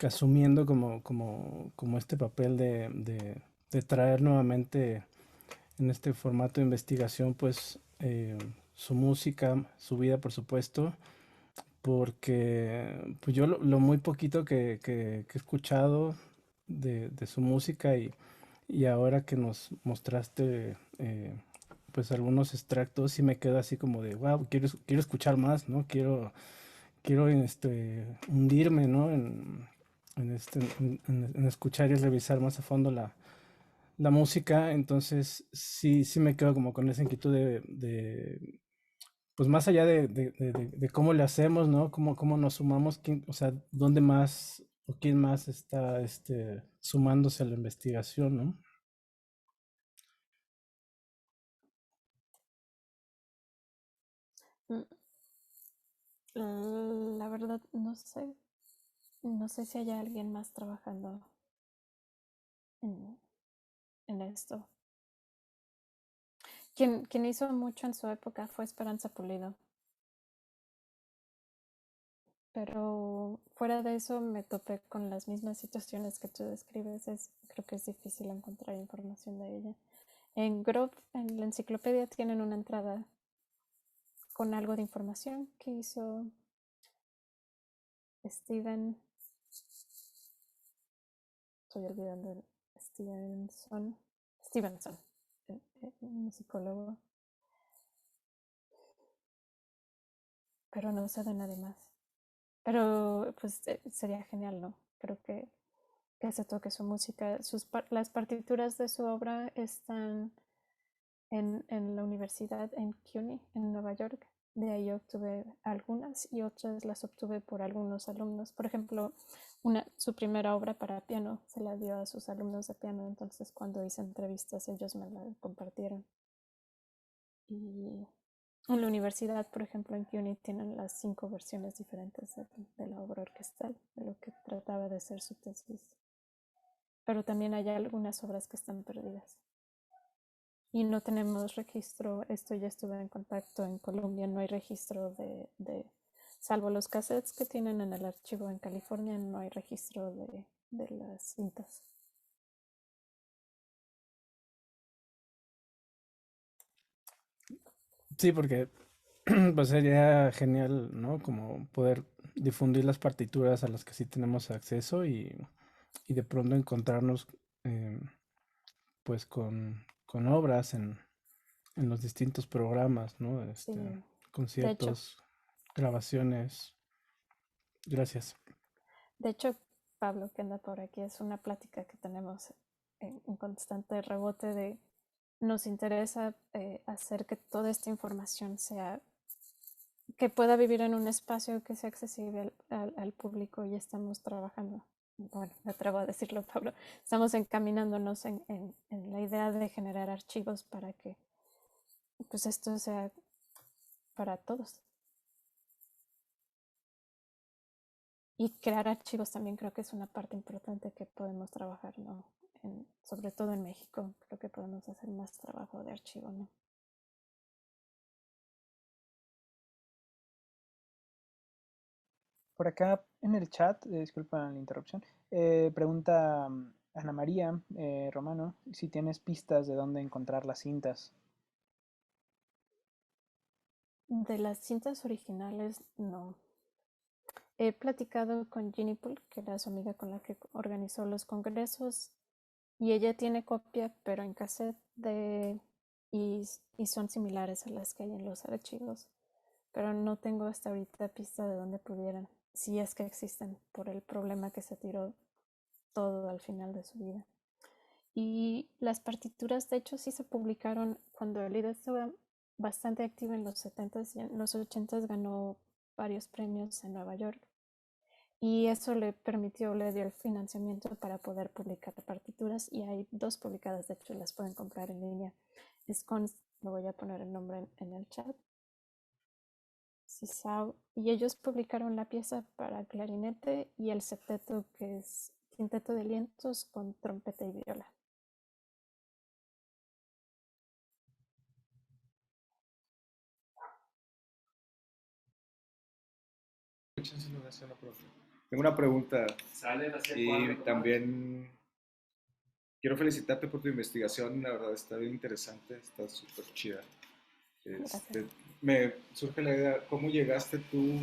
asumiendo como este papel de traer nuevamente en este formato de investigación, pues, su música, su vida, por supuesto, porque pues yo lo muy poquito que he escuchado de su música y ahora que nos mostraste pues algunos extractos, sí me quedo así como de, wow, quiero escuchar más, ¿no? Quiero hundirme, ¿no? En escuchar y revisar más a fondo la música. Entonces sí me quedo como con esa inquietud pues más allá de cómo le hacemos, ¿no? Cómo nos sumamos, o sea, dónde más o quién más está sumándose a la investigación, ¿no? Mm, La verdad, no sé si hay alguien más trabajando en, en esto. Quien hizo mucho en su época fue Esperanza Pulido, pero fuera de eso me topé con las mismas situaciones que tú describes. Creo que es difícil encontrar información de ella. En Grove, en la enciclopedia, tienen una entrada con algo de información que hizo Steven, estoy olvidando el Stevenson, un musicólogo, pero no sé de nadie más. Pero pues sería genial, ¿no? Creo que se toque su música. Las partituras de su obra están en la universidad en CUNY, en Nueva York. De ahí obtuve algunas y otras las obtuve por algunos alumnos. Por ejemplo, su primera obra para piano se la dio a sus alumnos de piano, entonces cuando hice entrevistas ellos me la compartieron. Y en la universidad, por ejemplo, en CUNY tienen las 5 versiones diferentes de la obra orquestal, de lo que trataba de ser su tesis. Pero también hay algunas obras que están perdidas. Y no tenemos registro, esto ya estuve en contacto en Colombia, no hay registro salvo los cassettes que tienen en el archivo en California, no hay registro de las cintas. Sí, porque pues sería genial, ¿no? Como poder difundir las partituras a las que sí tenemos acceso y de pronto encontrarnos eh, pues con obras en los distintos programas, ¿no? Sí, de hecho, Conciertos, grabaciones. Gracias. de hecho, Pablo, que anda por aquí, es una plática que tenemos en constante rebote de nos interesa hacer que toda esta información que pueda vivir en un espacio que sea accesible al público y estamos trabajando, bueno, me atrevo a decirlo, Pablo, estamos encaminándonos en la idea de generar archivos para que pues esto sea para todos. Y crear archivos también creo que es una parte importante que podemos trabajar, ¿no? Sobre todo en México, creo que podemos hacer más trabajo de archivo, ¿no? Por acá en el chat, disculpa la interrupción, pregunta Ana María Romano si tienes pistas de dónde encontrar las cintas. De las cintas originales, no. he platicado con Ginny Poole, que era su amiga con la que organizó los congresos, y ella tiene copia, pero en cassette y son similares a las que hay en los archivos. Pero no tengo hasta ahorita pista de dónde pudieran, si es que existen, por el problema que se tiró todo al final de su vida. Y las partituras, de hecho, sí se publicaron cuando Lida estaba bastante activa en los 70s y en los 80s ganó varios premios en Nueva York. Y eso le dio el financiamiento para poder publicar partituras. Y hay 2 publicadas, de hecho, las pueden comprar en línea. Es con, lo voy a poner el nombre en el chat. Sisao. Y ellos publicaron la pieza para clarinete y el septeto, que es quinteto de vientos con trompeta y viola. Tengo una pregunta y también quiero felicitarte por tu investigación, la verdad está bien interesante, está súper chida. Gracias. Me surge la idea, ¿cómo llegaste tú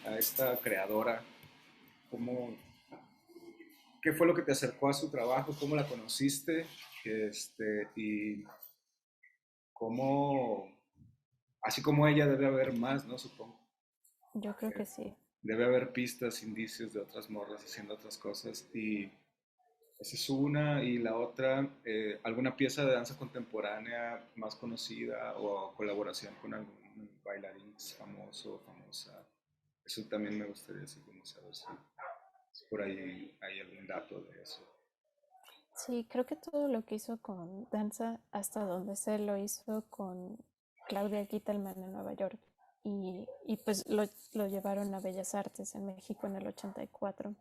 a esta creadora? ¿Cómo, ¿Qué fue lo que te acercó a su trabajo? ¿Cómo la conociste? Y cómo, así como ella debe haber más, ¿no? Supongo. Yo creo que sí. Debe haber pistas, indicios de otras morras haciendo otras cosas. Y esa es una. Y la otra, ¿alguna pieza de danza contemporánea más conocida o colaboración con algún bailarín famoso o famosa? Eso también me gustaría así como saber si por ahí hay algún dato de eso. Sí, creo que todo lo que hizo con danza, hasta donde sé, lo hizo con Claudia Gittelman en Nueva York. Y pues lo llevaron a Bellas Artes en México en el 84.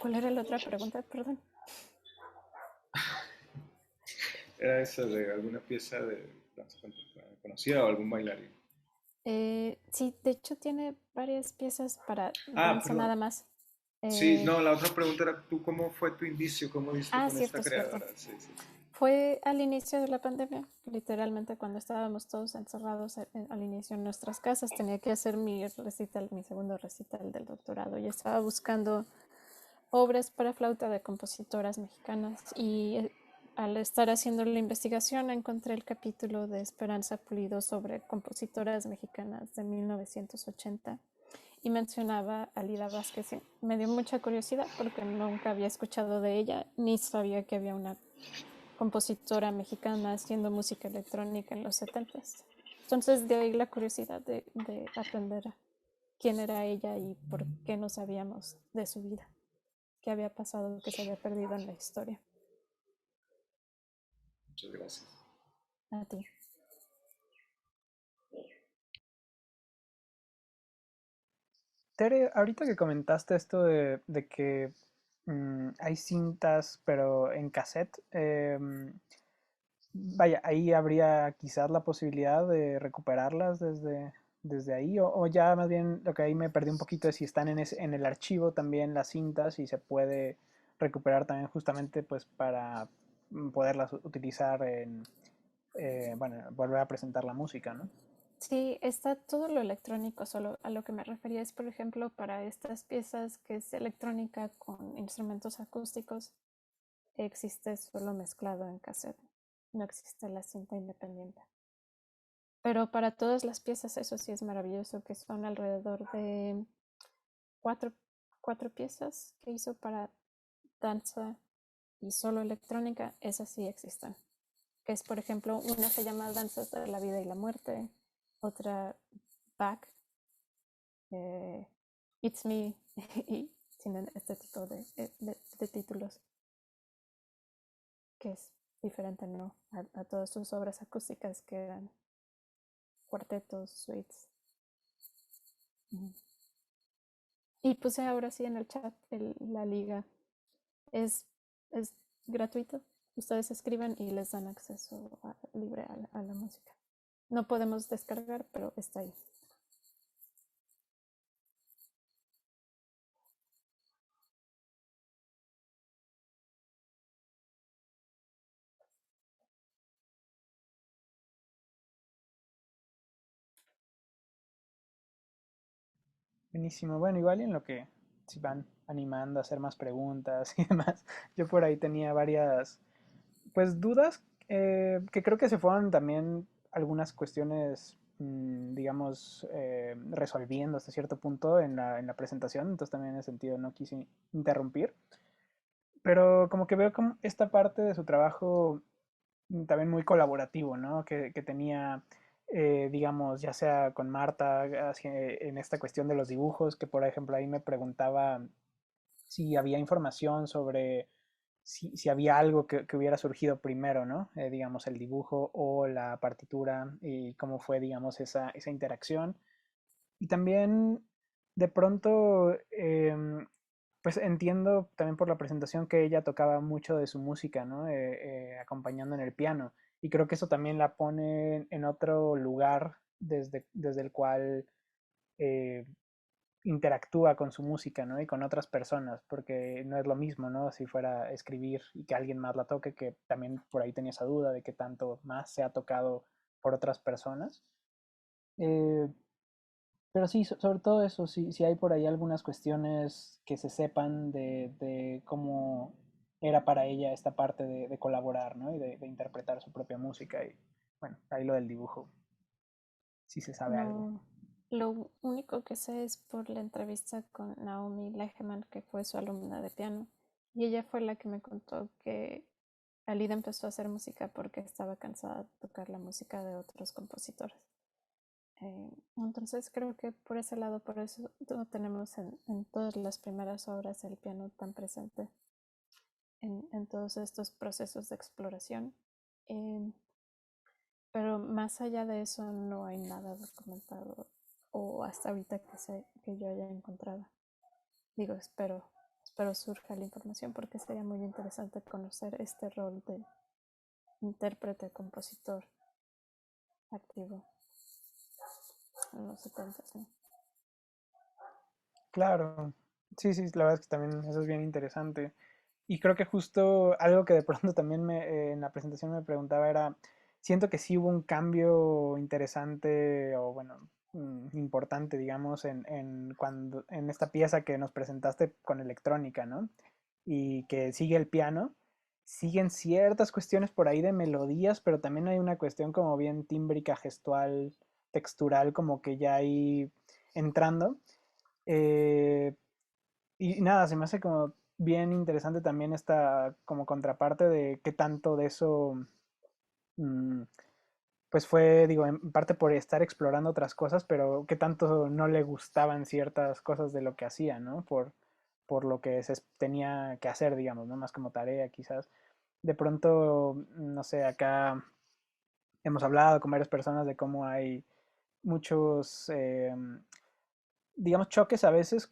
¿Cuál era la otra pregunta? Perdón. ¿Era esa de alguna pieza de danza contemporánea conocida o algún bailarín? Sí, de hecho tiene varias piezas para Ah, danza perdón. nada más. Sí, Eh, no, la otra pregunta era tú, ¿cómo fue tu indicio? ¿Cómo diste con esta cierto, cierto. creadora? Sí, sí, sí. Fue al inicio de la pandemia, literalmente cuando estábamos todos encerrados al inicio en nuestras casas. Tenía que hacer mi recital, mi segundo recital del doctorado y estaba buscando obras para flauta de compositoras mexicanas y al estar haciendo la investigación encontré el capítulo de Esperanza Pulido sobre compositoras mexicanas de 1980 y mencionaba a Lida Vázquez. Me dio mucha curiosidad porque nunca había escuchado de ella ni sabía que había una compositora mexicana haciendo música electrónica en los 70s. Entonces de ahí la curiosidad de aprender quién era ella y por qué no sabíamos de su vida, qué había pasado, que se había perdido en la historia. Muchas gracias. A ti. Tere, ahorita que comentaste esto de que hay cintas, pero en cassette, vaya, ahí habría quizás la posibilidad de recuperarlas desde ahí, o ya más bien lo que ahí me perdí un poquito es si están en el archivo también las cintas y se puede recuperar también justamente pues para poderlas utilizar bueno, volver a presentar la música, ¿no? Sí, está todo lo electrónico, solo a lo que me refería es, por ejemplo, para estas piezas que es electrónica con instrumentos acústicos, existe solo mezclado en cassette, no existe la cinta independiente. Pero para todas las piezas, eso sí es maravilloso, que son alrededor de cuatro, cuatro piezas que hizo para danza y solo electrónica, esas sí existen. Que es, por ejemplo, una se llama Danzas de la Vida y la Muerte, otra Back, It's Me, y tienen este tipo de títulos, que es diferente, ¿no? A todas sus obras acústicas que eran cuartetos, suites. Y puse ahora sí en el chat la liga. Es, es gratuito. Ustedes escriben y les dan acceso libre a la música. No podemos descargar, pero está ahí. Buenísimo. Bueno, igual y en lo que si van animando a hacer más preguntas y demás, yo por ahí tenía varias, pues dudas que creo que se fueron también algunas cuestiones, digamos, resolviendo hasta cierto punto en la presentación, entonces también en ese sentido no quise interrumpir, pero como que veo como esta parte de su trabajo también muy colaborativo, ¿no? Que tenía, digamos, ya sea con Marta, en esta cuestión de los dibujos, que por ejemplo ahí me preguntaba si había información sobre si había algo que hubiera surgido primero, ¿no? Digamos, el dibujo o la partitura y cómo fue, digamos, esa interacción. Y también, de pronto, pues entiendo también por la presentación que ella tocaba mucho de su música, ¿no? Acompañando en el piano. Y creo que eso también la pone en otro lugar desde el cual eh, interactúa con su música, ¿no? Y con otras personas, porque no es lo mismo, ¿no? Si fuera a escribir y que alguien más la toque, que también por ahí tenía esa duda de que tanto más se ha tocado por otras personas. Eh, pero sí, sobre todo eso, sí hay por ahí algunas cuestiones que se sepan de cómo era para ella esta parte de colaborar, ¿no? Y de interpretar su propia música. Y bueno, ahí lo del dibujo, sí se sabe algo. No, lo único que sé es por la entrevista con Naomi Legeman, que fue su alumna de piano, y ella fue la que me contó que Alida empezó a hacer música porque estaba cansada de tocar la música de otros compositores. Entonces creo que por ese lado, por eso no tenemos en todas las primeras obras el piano tan presente en todos estos procesos de exploración. Eh, pero más allá de eso no hay nada documentado o hasta ahorita que yo haya encontrado. Digo, espero surja la información porque sería muy interesante conocer este rol de intérprete, compositor activo en los 70, ¿no? Claro, sí, sí, la verdad es que también eso es bien interesante. Y creo que justo algo que de pronto también en la presentación me preguntaba era, siento que sí hubo un cambio interesante o bueno, importante, digamos, en esta pieza que nos presentaste con electrónica, ¿no? Y que sigue el piano, siguen ciertas cuestiones por ahí de melodías, pero también hay una cuestión como bien tímbrica, gestual, textural, como que ya ahí entrando. Eh, y nada, se me hace como bien interesante también esta como contraparte de qué tanto de eso, mm, pues fue, digo, en parte por estar explorando otras cosas, pero qué tanto no le gustaban ciertas cosas de lo que hacía, ¿no? Por lo que se tenía que hacer, digamos, ¿no? Más como tarea, quizás. De pronto, no sé, acá hemos hablado con varias personas de cómo hay muchos, digamos, choques a veces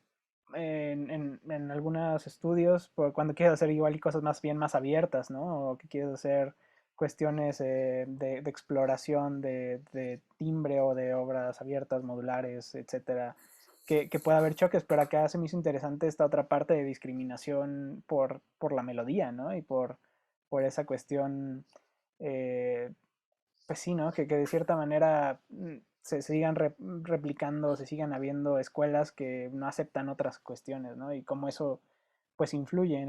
en algunos estudios, por cuando quieres hacer igual y cosas más bien más abiertas, ¿no? O que quieres hacer cuestiones de exploración de timbre o de obras abiertas, modulares, etcétera, que pueda haber choques, pero acá se me hizo interesante esta otra parte de discriminación por la melodía, ¿no? Y por esa cuestión eh, pues sí, ¿no? Que de cierta manera se sigan replicando, se sigan habiendo escuelas que no aceptan otras cuestiones, ¿no? Y cómo eso pues influye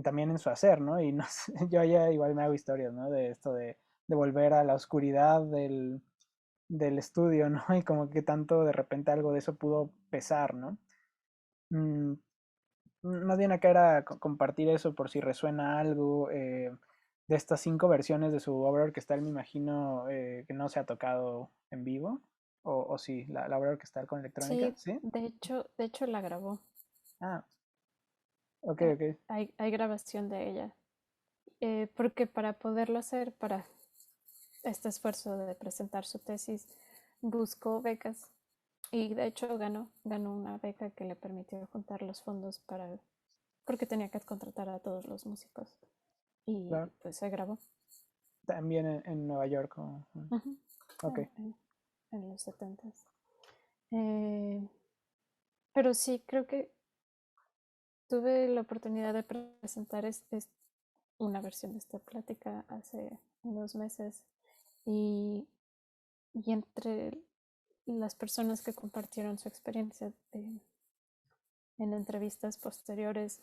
también en su hacer, ¿no? Y no sé, yo ya igual me hago historias, ¿no? De esto de volver a la oscuridad del estudio, ¿no? Y como que tanto de repente algo de eso pudo pesar, ¿no? Mm, Más bien acá era compartir eso por si resuena algo. De estas 5 versiones de su obra orquestal, me imagino que no se ha tocado en vivo. O sí, la obra orquestal con electrónica, Sí, ¿sí? de hecho la grabó. Ah, ok, Eh, ok. hay grabación de ella. Porque para poderlo hacer, para este esfuerzo de presentar su tesis, buscó becas y de hecho ganó una beca que le permitió juntar los fondos porque tenía que contratar a todos los músicos y Claro. pues se grabó. También en Nueva York. Ujú, Ok. en los 70s. Pero sí, creo que tuve la oportunidad de presentar una versión de esta plática hace unos meses y, y entre las personas que compartieron su experiencia en entrevistas posteriores,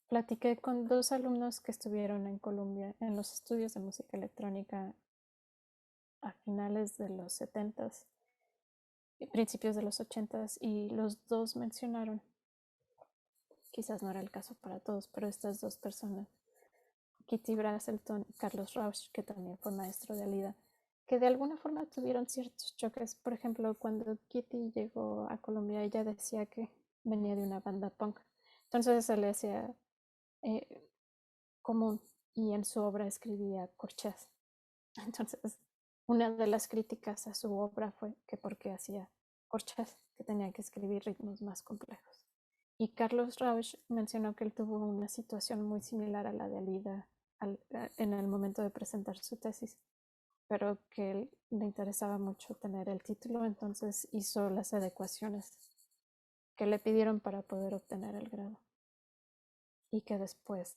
platiqué con 2 alumnos que estuvieron en Colombia en los estudios de música electrónica a finales de los 70s y principios de los 80s, y los 2 mencionaron, quizás no era el caso para todos, pero estas 2 personas, Kitty Brazelton y Carlos Rausch, que también fue maestro de Alida, que de alguna forma tuvieron ciertos choques. Por ejemplo, cuando Kitty llegó a Colombia, ella decía que venía de una banda punk, entonces se le hacía común, y en su obra escribía corchas. Entonces, una de las críticas a su obra fue que porque hacía corchas, que tenía que escribir ritmos más complejos. Y Carlos Rausch mencionó que él tuvo una situación muy similar a la de Alida en el momento de presentar su tesis, pero que él le interesaba mucho tener el título, entonces hizo las adecuaciones que le pidieron para poder obtener el grado, y que después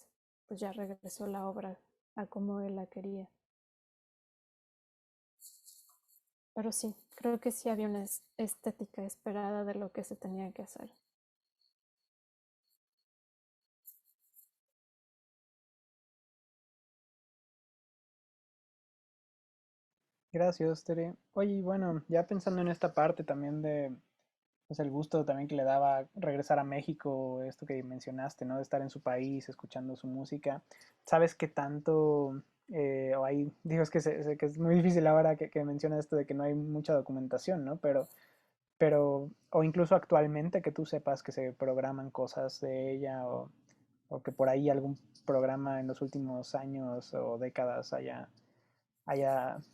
pues ya regresó la obra a como él la quería. Pero sí, creo que sí había una estética esperada de lo que se tenía que hacer. Gracias, Tere. Oye, y bueno, ya pensando en esta parte también de, pues el gusto también que le daba regresar a México, esto que mencionaste, ¿no? De estar en su país, escuchando su música. ¿Sabes qué tanto, o ahí, digo, es que, que es muy difícil ahora que menciona esto de que no hay mucha documentación, ¿no? Pero, o incluso actualmente que tú sepas que se programan cosas de ella, o que por ahí algún programa en los últimos años o décadas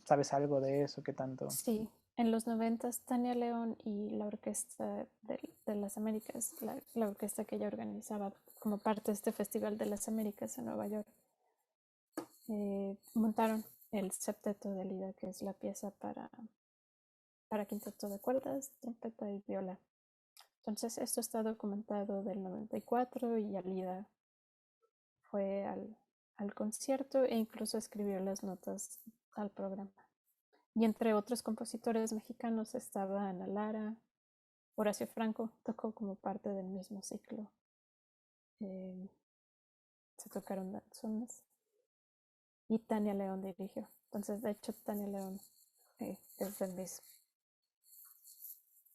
¿sabes algo de eso? ¿Qué tanto? Sí, en los 90s Tania León y la Orquesta de las Américas, la orquesta que ella organizaba como parte de este Festival de las Américas en Nueva York, montaron el septeto de Alida, que es la pieza para quinteto de cuerdas, trompeta y viola. Entonces esto está documentado del 94, y Alida fue al concierto e incluso escribió las notas al programa. Y entre otros compositores mexicanos estaba Ana Lara, Horacio Franco tocó como parte del mismo ciclo. Se tocaron danzones y Tania León dirigió. Entonces, de hecho, Tania León es de mis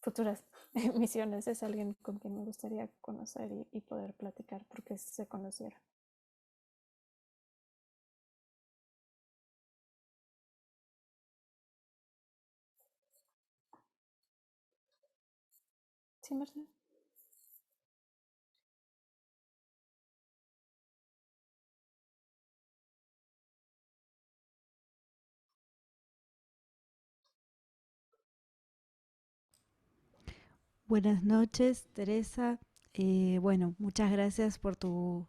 futuras misiones. Es alguien con quien me gustaría conocer y poder platicar, porque se conocieron. Sí, Marcela. Buenas noches, Teresa. Bueno, muchas gracias por tu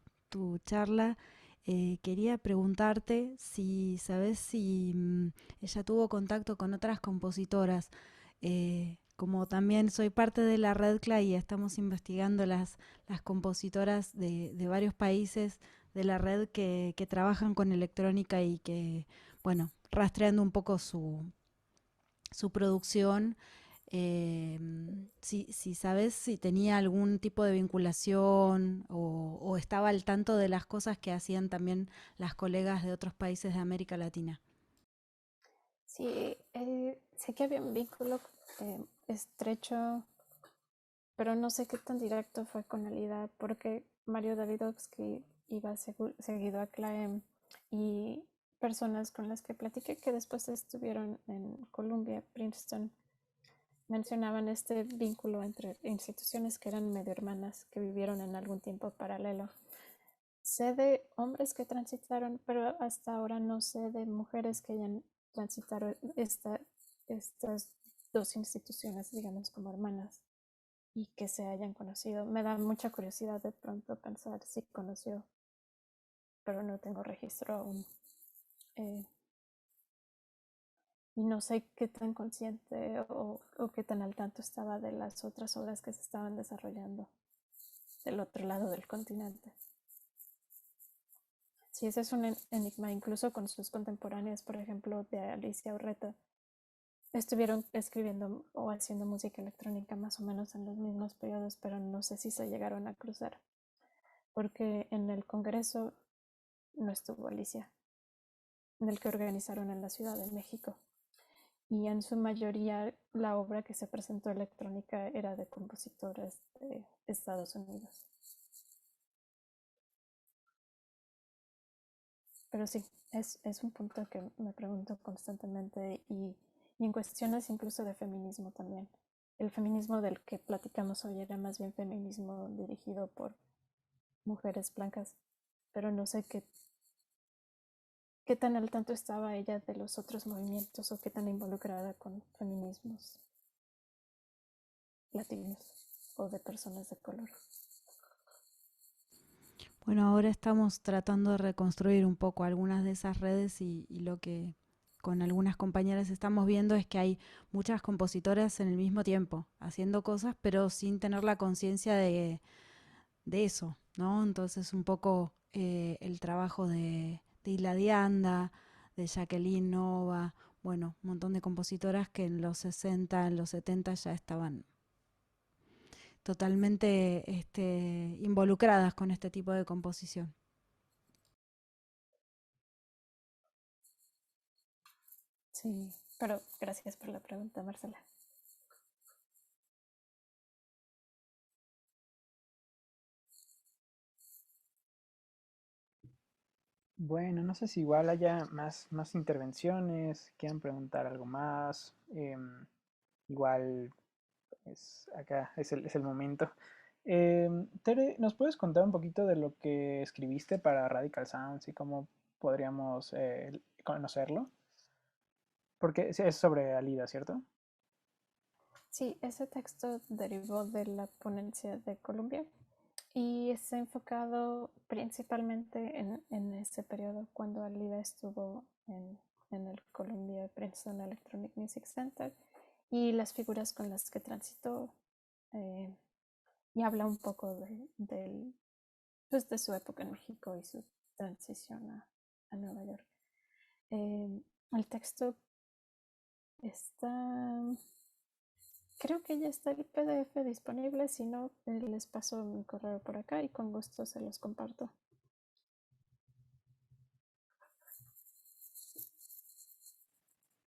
charla. Quería preguntarte si sabes si ella tuvo contacto con otras compositoras. Como también soy parte de la red CLA y estamos investigando las compositoras de varios países de la red que trabajan con electrónica y que, bueno, rastreando un poco su producción. Si sabes si tenía algún tipo de vinculación o estaba al tanto de las cosas que hacían también las colegas de otros países de América Latina. Sí, sé que había un vínculo estrecho, pero no sé qué tan directo fue con Alida, porque Mario Davidovsky iba seguido a CLAEM, y personas con las que platiqué que después estuvieron en Columbia, Princeton, mencionaban este vínculo entre instituciones que eran medio hermanas, que vivieron en algún tiempo paralelo. Sé de hombres que transitaron, pero hasta ahora no sé de mujeres que hayan transitado estas 2 instituciones, digamos, como hermanas, y que se hayan conocido. Me da mucha curiosidad de pronto pensar si conoció, pero no tengo registro aún. Y no sé qué tan consciente o qué tan al tanto estaba de las otras obras que se estaban desarrollando del otro lado del continente. Sí, ese es un enigma, incluso con sus contemporáneas, por ejemplo, de Alicia Urreta. estuvieron escribiendo o haciendo música electrónica más o menos en los mismos periodos, pero no sé si se llegaron a cruzar, porque en el Congreso no estuvo Alicia, en el que organizaron en la Ciudad de México. Y en su mayoría la obra que se presentó electrónica era de compositores de Estados Unidos. Pero sí, es un punto que me pregunto constantemente y en cuestiones incluso de feminismo también. El feminismo del que platicamos hoy era más bien feminismo dirigido por mujeres blancas, pero no sé qué tan al tanto estaba ella de los otros movimientos o qué tan involucrada con feminismos latinos o de personas de color. Bueno, ahora estamos tratando de reconstruir un poco algunas de esas redes y lo que con algunas compañeras estamos viendo es que hay muchas compositoras en el mismo tiempo haciendo cosas, pero sin tener la conciencia de eso, ¿no? Entonces un poco el trabajo de Isla Dianda, de Jacqueline Nova, bueno, un montón de compositoras que en los 60, en los 70 ya estaban totalmente involucradas con este tipo de composición. Sí, pero gracias por la pregunta, Marcela. Bueno, no sé si igual haya más intervenciones, quieran preguntar algo más. Igual acá es el momento. Tere, ¿nos puedes contar un poquito de lo que escribiste para Radical Sounds y cómo podríamos conocerlo? Porque es sobre Alida, ¿cierto? Sí, ese texto derivó de la ponencia de Columbia y está enfocado principalmente en ese periodo cuando Alida estuvo en el Columbia Princeton Electronic Music Center y las figuras con las que transitó eh, y habla un poco pues de su época en México y su transición a Nueva York. El texto está, creo que ya está el PDF disponible, si no, les paso mi correo por acá y con gusto se los comparto.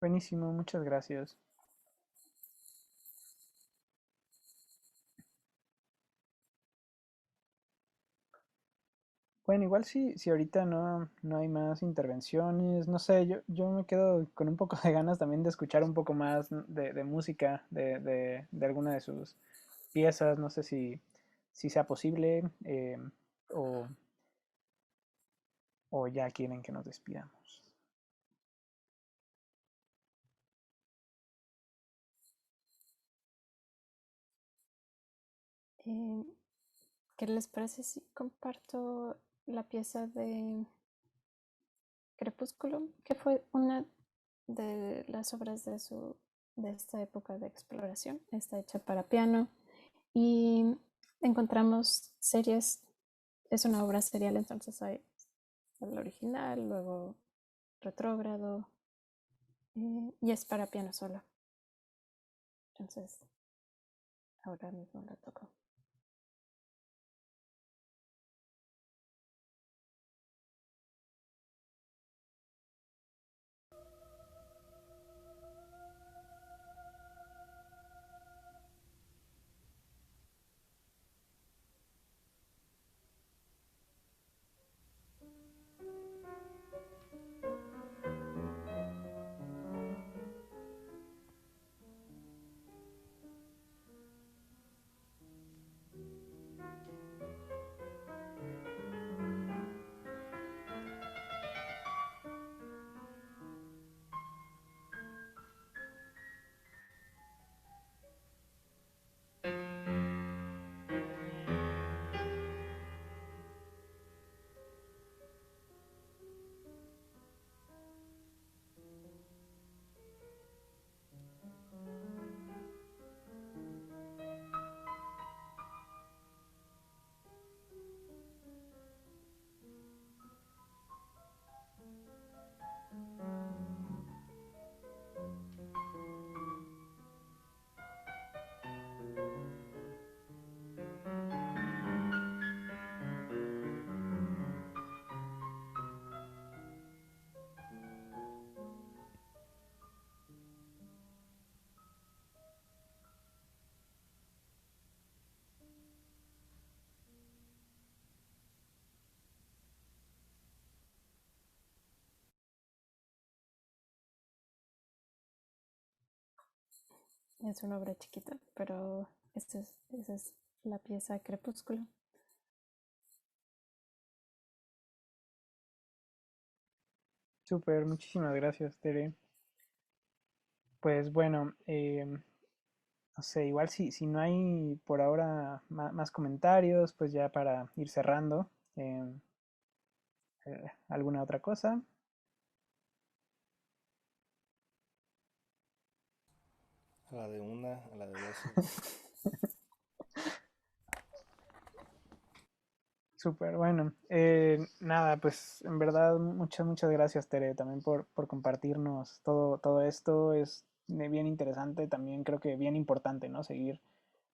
Buenísimo, muchas gracias. Bueno, igual si ahorita no hay más intervenciones, no sé, yo me quedo con un poco de ganas también de escuchar un poco más de música, de alguna de sus piezas, no sé si sea posible o, o ya quieren que nos despidamos. ¿Qué les parece si comparto la pieza de Crepúsculo, que fue una de las obras de esta época de exploración? Está hecha para piano y encontramos series, es una obra serial, entonces hay el original, luego retrógrado y es para piano solo. Entonces, ahora mismo la toco. Es una obra chiquita, pero esa es la pieza Crepúsculo. Súper, muchísimas gracias, Tere. Pues bueno, no sé, igual si no hay por ahora más comentarios, pues ya para ir cerrando, ¿alguna otra cosa? A la de una, a la de 12. Súper, bueno. Nada, pues en verdad muchas gracias, Tere, también por compartirnos todo esto. Es bien interesante, también creo que bien importante, ¿no? Seguir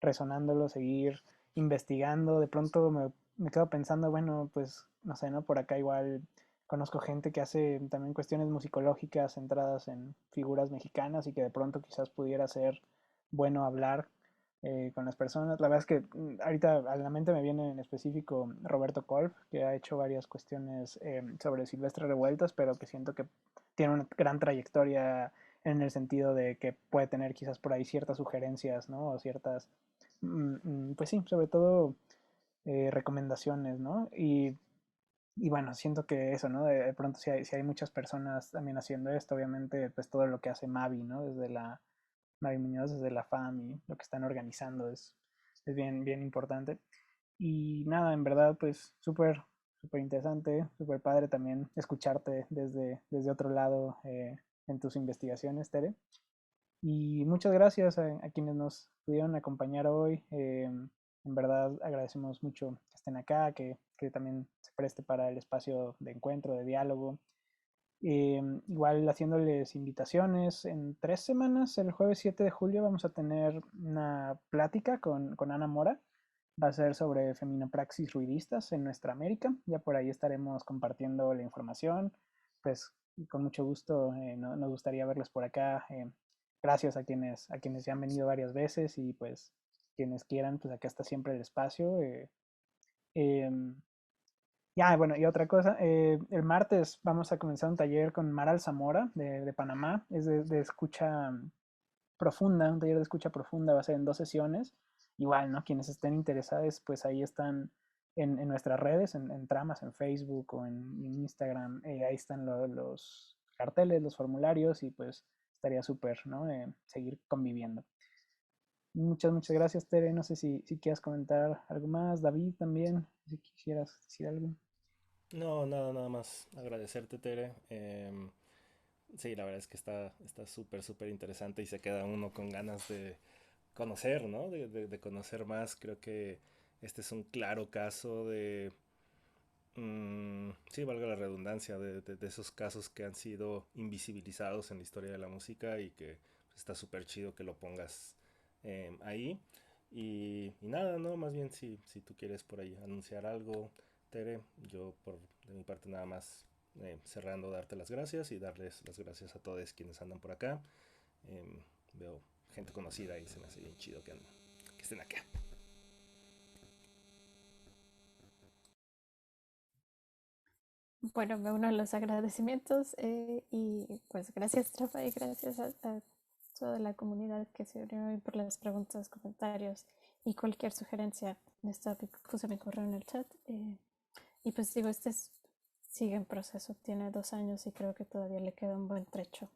resonándolo, seguir investigando. De pronto me quedo pensando, bueno, pues no sé, ¿no? Por acá igual conozco gente que hace también cuestiones musicológicas centradas en figuras mexicanas y que de pronto quizás pudiera ser bueno hablar con las personas. La verdad es que ahorita a la mente me viene en específico Roberto Kolb, que ha hecho varias cuestiones sobre Silvestre Revueltas, pero que siento que tiene una gran trayectoria en el sentido de que puede tener quizás por ahí ciertas sugerencias, ¿no? O ciertas, pues sí, sobre todo recomendaciones, ¿no? Y bueno, siento que eso, ¿no? De pronto si hay muchas personas también haciendo esto, obviamente, pues todo lo que hace Mavi, ¿no? Desde la Mavi Muñoz, desde la FAM y lo que están organizando es bien importante. Y nada, en verdad, pues súper interesante, súper padre también escucharte desde otro lado en tus investigaciones, Tere. Y muchas gracias a quienes nos pudieron acompañar hoy. En verdad agradecemos mucho que estén acá, que también se preste para el espacio de encuentro, de diálogo. Igual haciéndoles invitaciones, en 3 semanas, el jueves 7 de julio, vamos a tener una plática con Ana Mora. Va a ser sobre feminopraxis ruidistas en nuestra América. Ya por ahí estaremos compartiendo la información. Pues con mucho gusto nos gustaría verles por acá. Gracias a quienes ya han venido varias veces y pues quienes quieran, pues acá está siempre el espacio. Em, ya, bueno, y otra cosa, el martes vamos a comenzar un taller con Mara Alzamora de Panamá, es de escucha profunda, un taller de escucha profunda, va a ser en 2 sesiones. Igual, ¿no? Quienes estén interesados, pues ahí están en nuestras redes, en Tramas, en Facebook o en Instagram, ahí están los carteles, los formularios y pues estaría súper, ¿no? Seguir conviviendo. Muchas gracias, Tere. No sé si quieras comentar algo más. David también, si quisieras decir algo. No, nada más agradecerte, Tere. Sí, la verdad es que está súper interesante y se queda uno con ganas de conocer, ¿no? De conocer más. Creo que este es un claro caso de, sí, valga la redundancia, de esos casos que han sido invisibilizados en la historia de la música y que pues, está súper chido que lo pongas ahí. Y nada, ¿no? Más bien si tú quieres por ahí anunciar algo, Tere, yo por de mi parte nada más cerrando, darte las gracias y darles las gracias a todos quienes andan por acá. Veo gente conocida y se me hace bien chido que estén acá. Bueno, me uno a los agradecimientos y pues gracias, Rafa, y gracias a toda la comunidad que se unió hoy por las preguntas, comentarios y cualquier sugerencia. Puse mi correo en el chat y pues digo, sigue en proceso, tiene 2 años y creo que todavía le queda un buen trecho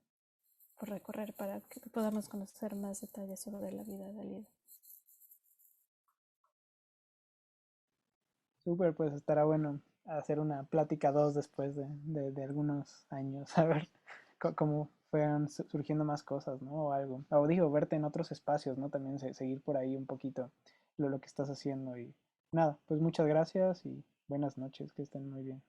por recorrer para que podamos conocer más detalles sobre la vida de Alida. Súper, pues estará bueno hacer una plática 2 después de algunos años, a ver cómo fueron surgiendo más cosas, ¿no? O algo. O digo, verte en otros espacios, ¿no? También seguir por ahí un poquito lo que estás haciendo y nada, pues muchas gracias y buenas noches, que estén muy bien.